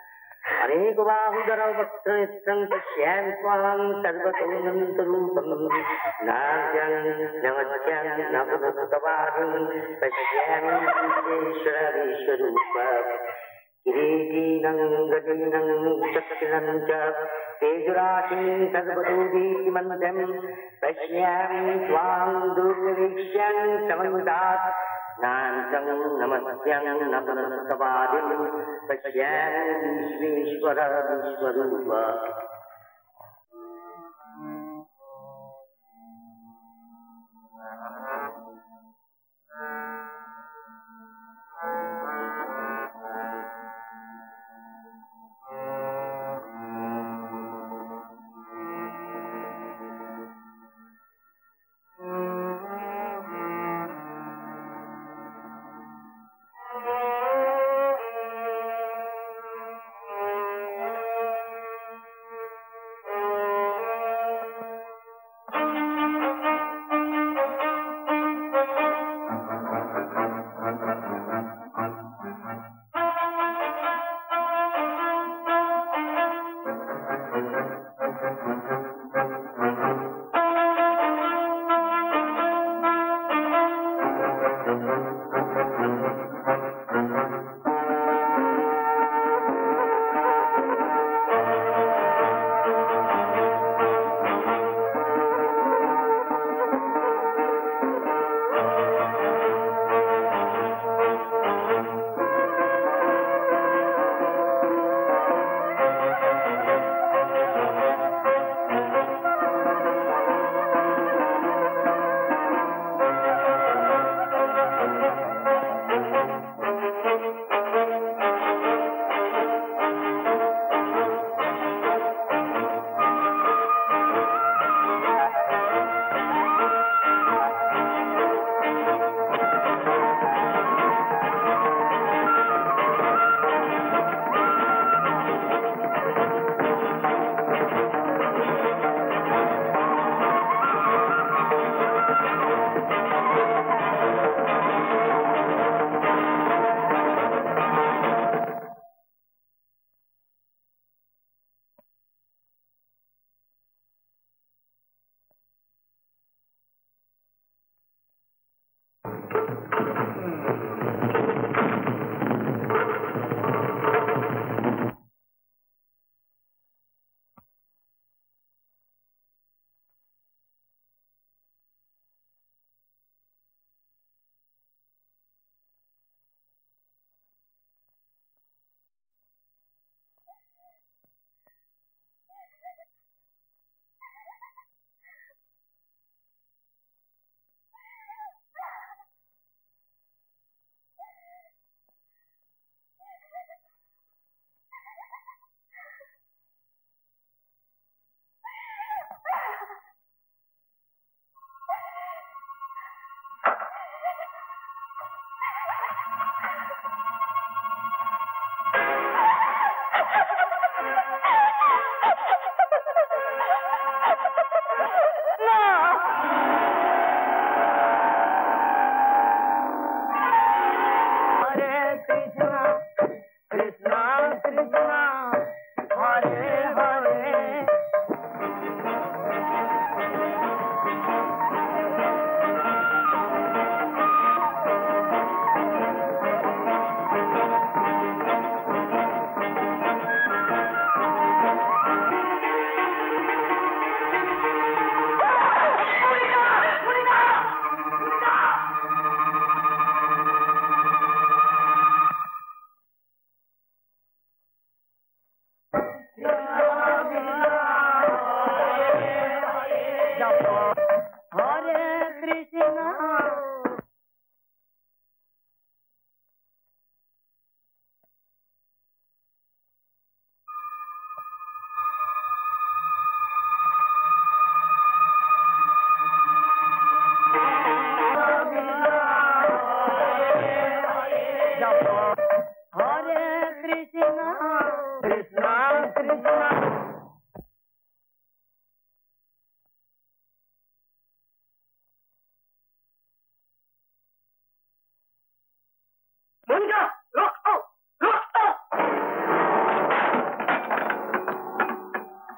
अनेक बाहुधर वक्त्रनेत्रं पश्यामि त्वां सर्वतोऽनन्तरूपं नार्यं नमस्यं नमस्तवादं पश्यामि विश्वेश्वरविश्वरूप किरीटीनं गदिनं चक्रिणं च तेजराशिं सर्वतो दीप्तिमन्तं पश्यामि त्वां दुर्निरीक्ष्यं समन्तात् नान्तं नमस्यं नमस्तवादिं पश्यामि विश्वेश्वर विश्वरूप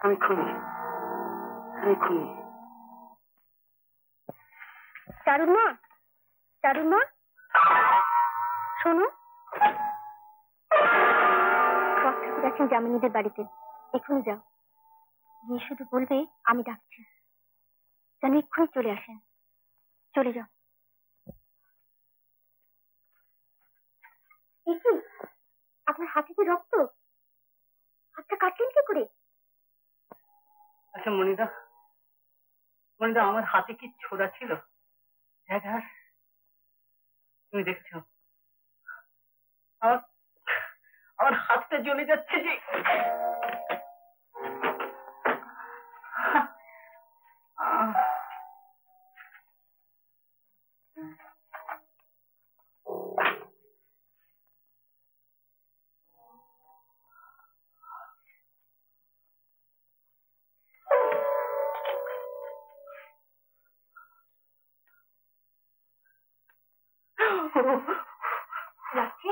আমি খুনি, আমি খুনি। চারুর মা, চারুর মা, শোনো, ঠাকুর আছেন যামিনীদের বাড়িতে, এক্ষুনি যাও, গিয়ে শুধু বলবে আমি ডাকছি, যেন এক্ষুনি চলে আসেন। চলে যাও। কি আপনার হাতে কি রক্ত? হাতটা কাটলেন কি করে? আচ্ছা মনিদা, মনিদা আমার হাতে কি ছোড়া ছিল? তুমি দেখছো আমার আমার হাতটা জ্বলে যাচ্ছে যে। লাগছে?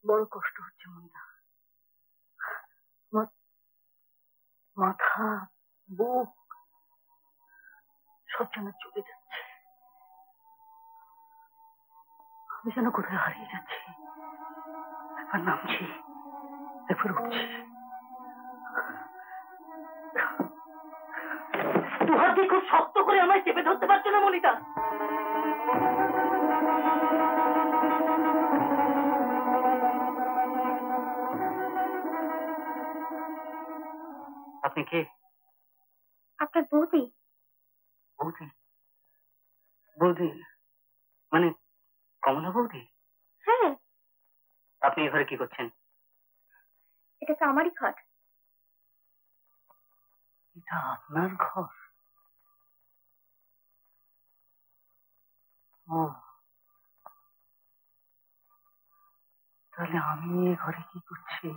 বড় কষ্ট হচ্ছে মনিদা, মাথা, বুক সব যেন চলে যাচ্ছে, আমি যেন কোথায় হারিয়ে যাচ্ছি। একবার নামছি, একবার উঠছি। তোমার দিয়ে খুব শক্ত করে আমায় চেপে ধরতে পারছো না মনিতা? আপনি কে? আপনার বৌদি। বৌদি? বৌদি মানে কমলা বৌদি? হ্যাঁ, আপনি এ ঘরে কি করছেন? এটা তো আমারই ঘর। এটা আপনার ঘর? ও, তাহলে আমি এ ঘরে কি করছি?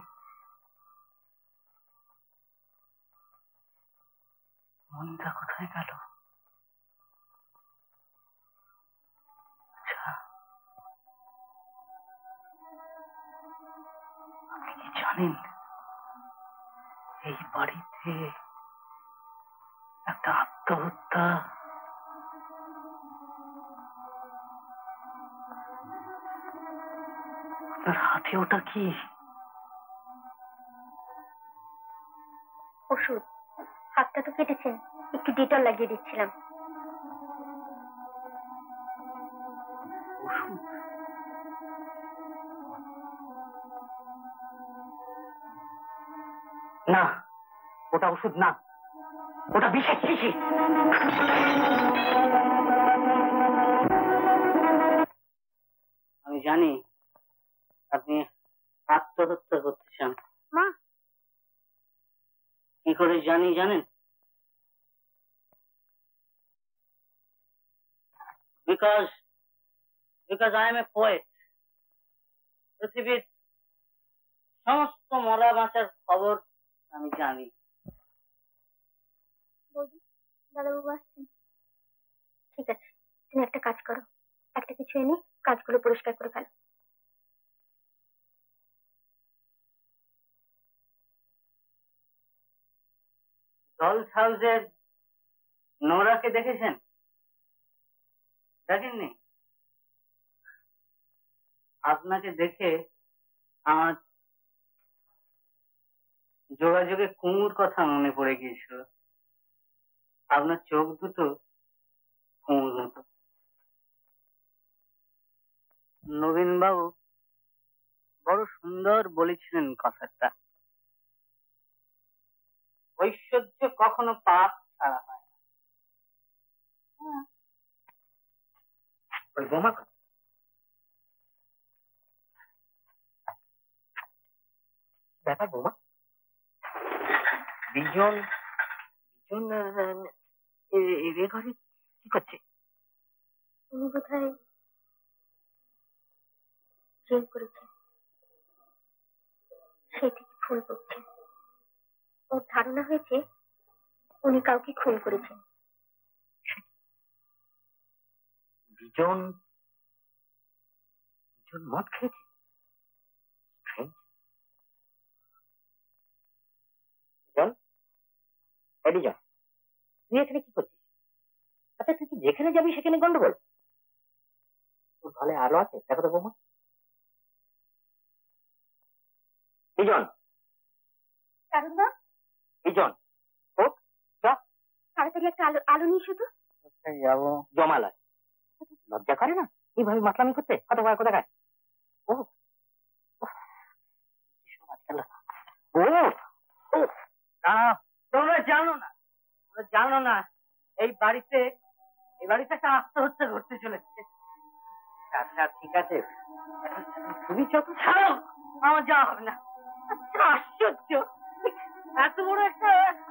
মনিতা কোথায় গেল? আচ্ছা, আপনি কি জানেন এই বাড়িতে একটা আত্মহত্যা? আপনার হাতে ওটা কি? ওষুধ। হাতটা তো কেটেছেন, একটু ডেটল লাগিয়ে দিচ্ছিলাম। ওষুধ? না, ওটা ওষুধ না, ওটা বিষের শিশি। আমি জানি আপনি আত্মহত্যা করতে চান। মা, কি করে জানি জানেন? Because I am a poet. পৃথিবীর সমস্ত মরা বাঁচার খবর আমি জানি। বৌদি, দাদাবাবু আসছেন। ঠিক আছে, তুমি একটা কাজ করো, একটা কিছু এনে কাজগুলো পরিষ্কার করে ফেলো। ডলস হাউসের নোরাকে দেখেছেন? দেখেননি? আপনাকে দেখে আমার যোগাযোগে কুমুর কথা মনে পড়ে গিয়েছিল। আপনার চোখ দুটো কুমুর মতো। নবীন বাবু বড় সুন্দর বলেছিলেন কথাটা, ঐশ্বর্য কখনো পাপ ছাড়া হয় না। ওই বোমা ব্যাপার, বোমা বিজন বিজন এ ঘরে কি করছে? উনি বোধহয় জেল করেছে, সেই থেকে ফুল করছে। ওর ধারণা হয়েছে উনি কাউকে খুন করেছেন। বিজন বিজন মদ খেয়েছে? এডি জন, তুই এখানে কি করছিস? আচ্ছা, তুই কি যেখানে যাবি সেখানে গন্ডগোল? তোর ঘরে আলো আছে? দেখো তো বৌমা। ইজন, কারণ না, ইজন, ওঠ, চল। তাড়াতাড়ি একটা আলো আলো নিয়ে এসো তো। যাবো জমালয়। লজ্জা করে না এইভাবে মাতলামি করতে? কত বার কোথাকার? ও ও ও, দাঁড়াও, তোমরা জানো না এই বাড়িতে একটা আত্মহত্যা ঘটতে চলেছে। আচ্ছা ঠিক আছে, তুমি যত ছাড়ো, আমার যাওয়া হবে না। আচ্ছা, আশ্চর্য, এত বড় একটা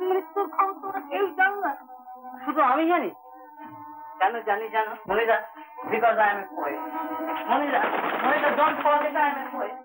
মৃত্যুর খবর তোমরা কেউ জানো না, শুধু আমি জানি। কেন জানি জানো? Monira, because I M a poet. Monira, don't forget I M a poet.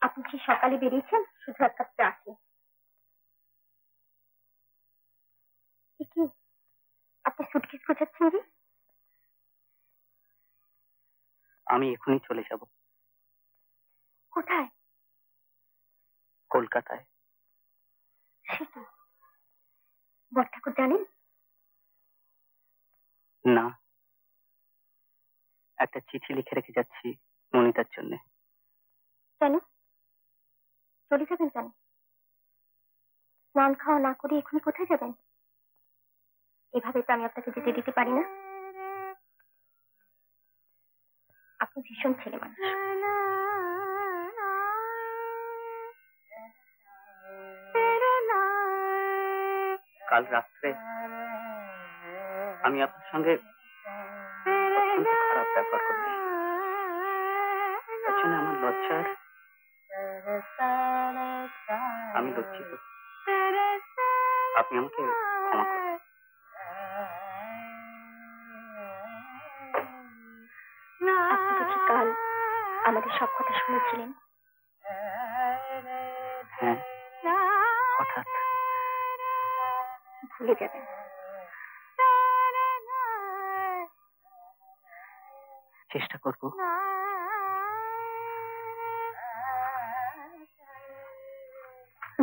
আপনি কি সকালে বেরিয়েছেন শুধু এক কাপ চা খেয়ে? কি আপনি সুটকেস গোছাচ্ছেন যে? আমি এখনই চলে যাব কোথায়? কলকাতায়। সে কি, বড় ঠাকুর জানেন? না, একটা চিঠি লিখে রেখে যাচ্ছি মনিতার জন্য। কেন চলে যাবেন? কেন স্নান খাওয়া না করে এখনই কোথায় যাবেন? এভাবে তো আমি আপনাকে যেতে দিতে পারি না। আপনি ভীষণ ছেলে মানুষ। কাল রাত্রে আমি আপনার সঙ্গে অত্যন্ত খারাপ ব্যবহার করেছি। তার জন্য আমার লজ্জার, আমি লজ্জিত। আপনি আমাকে ক্ষমা করুন। আপনি দেখি কাল আমাদের সব কথা শুনেছিলেন। হ্যাঁ, হঠাৎ ভুলে যাবেন। চেষ্টা করবো।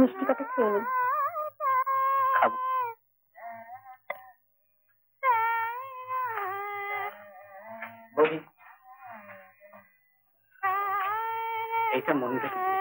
মিষ্টি কটা খেয়ে নিন। খাবো। বলি, এইটা মনে রেখে দিও।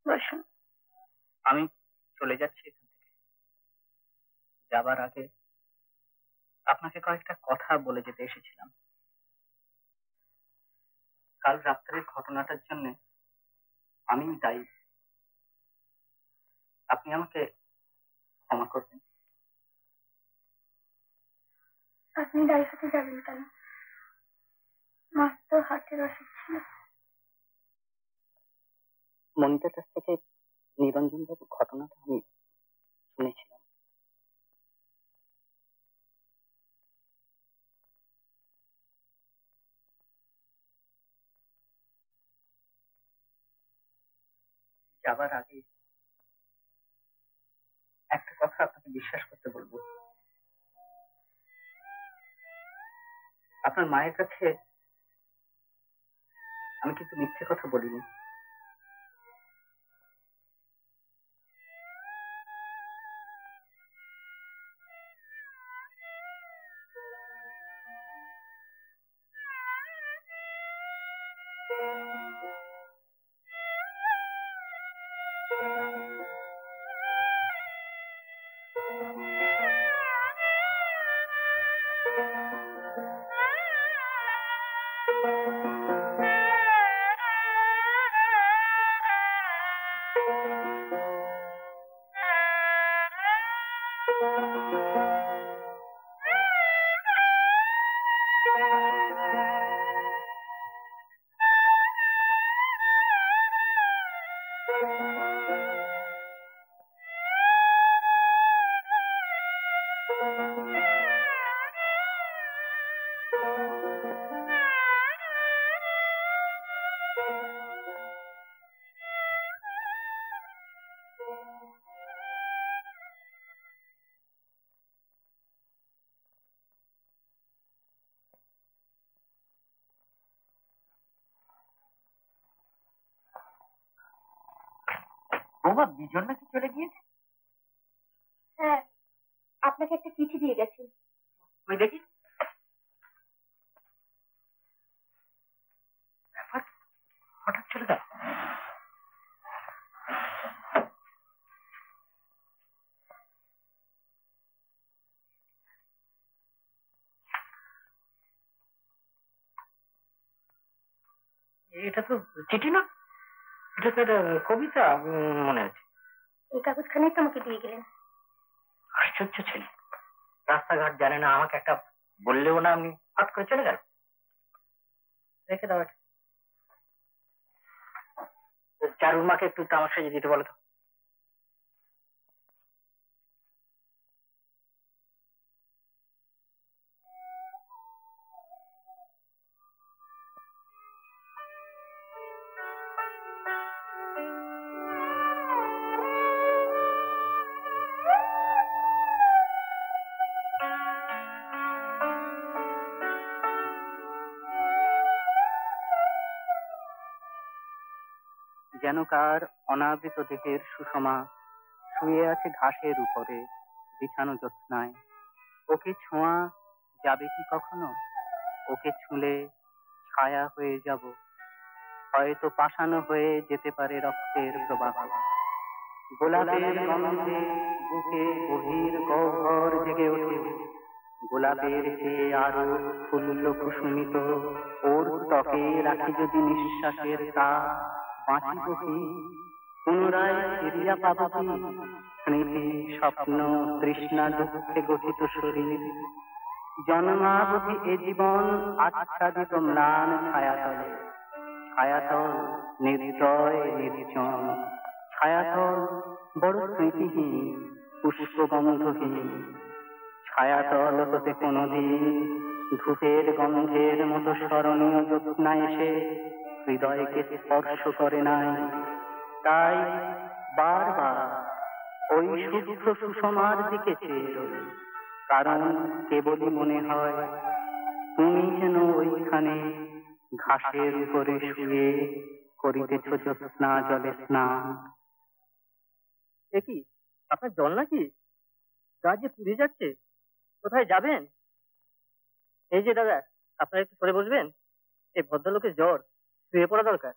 বসুন। আমি চলে যাচ্ছি এখান থেকে। যাবার আগে আপনাকে কয়েকটা কথা বলে যেতে এসেছিলাম। কাল রাত্রের ঘটনাটার জন্য আমি দায়ী। আপনি আমাকে ক্ষমা করবেন। আপনি দায়ী হতে যাবেন কেন? মার তো হার্টের অসুখ ছিল। মনিতার কাছ থেকে নিরঞ্জন বাবুর ঘটনাটা আমি শুনেছিলাম। যাবার আগে একটা কথা আপনাকে বিশ্বাস করতে বলবো। আপনার মায়ের কাছে আমি কিন্তু মিথ্যে কথা বলিনি। বৌমা বিজন নাকি চলে গিয়েছে? হ্যাঁ, আপনাকে একটা চিঠি দিয়ে গেছে। ওই দেখি। হঠাৎ চলে গেল। এটা তো চিঠি না, এটা তো একটা কবিতা মনে আছে। এই কাগজখানেই তো আমাকে দিয়ে গেলেন। আশ্চর্য ছেলে, রাস্তাঘাট জানে না, আমাকে একটা বললেও না, আমি হঠাৎ করে চলে গেল। রেখে দাও এটা। চারুর মাকে একটু তামাক সাজিয়ে দিতে বলো তো। যেন কার অনাবৃত দেহের সুষমা শুয়ে আছে ঘাসের উপরে বিছানো জ্যোৎস্নায়। ওকে ছোঁয়া যাবে কি কখনো? ওকে ছুঁলে ছায়া হয়ে যাব, হয়তো পাষাণ হয়ে যেতে পারে রক্তের প্রবাহ। গোলাপের গন্ধে বুকে গভীর গহ্বর জেগে ওঠে। গোলাপের চেয়ে আরো ফুল্ল কুসুমিত ওর ত্বকে রাখি যদি নিঃশ্বাসের তা, বাঁচিব কি? পুনরায় ফিরিয়া পাব কি স্মৃতি, স্বপ্ন, তৃষ্ণা, দুঃখে গঠিত শরীর? জন্মাবধি এ জীবন আচ্ছাদিত ম্লান ছায়াতলে, ছায়াতল নির্দয় নির্জন, ছায়াতল বড় স্মৃতিহীন পুষ্পগন্ধহীন। ছায়াতল হতে কোনদিন ধূপের গন্ধের মতো স্মরণীয় জ্যোৎস্না এসে হৃদয়কে স্পর্শ করে নাই। তাই বারবার ওই শুভ্র সুষমার দিকে চেয়ে রই, কারণ কেবলই মনে হয় তুমি যেন ওইখানে ঘাসের উপরে শুয়ে করিতেছ জ্যোৎস্না জলে স্নান। কি আপনার জল নাকি? গা যে পুড়ে যাচ্ছে। কোথায় যাবেন? এই যে দাদা, আপনারা একটু সরে বসবেন। এই ভদ্রলোকের জ্বর, শুয়ে পড়া দরকার।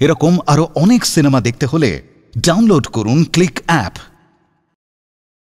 এরকম আরো অনেক সিনেমা দেখতে হলে ডাউনলোড করুন ক্লিক অ্যাপ।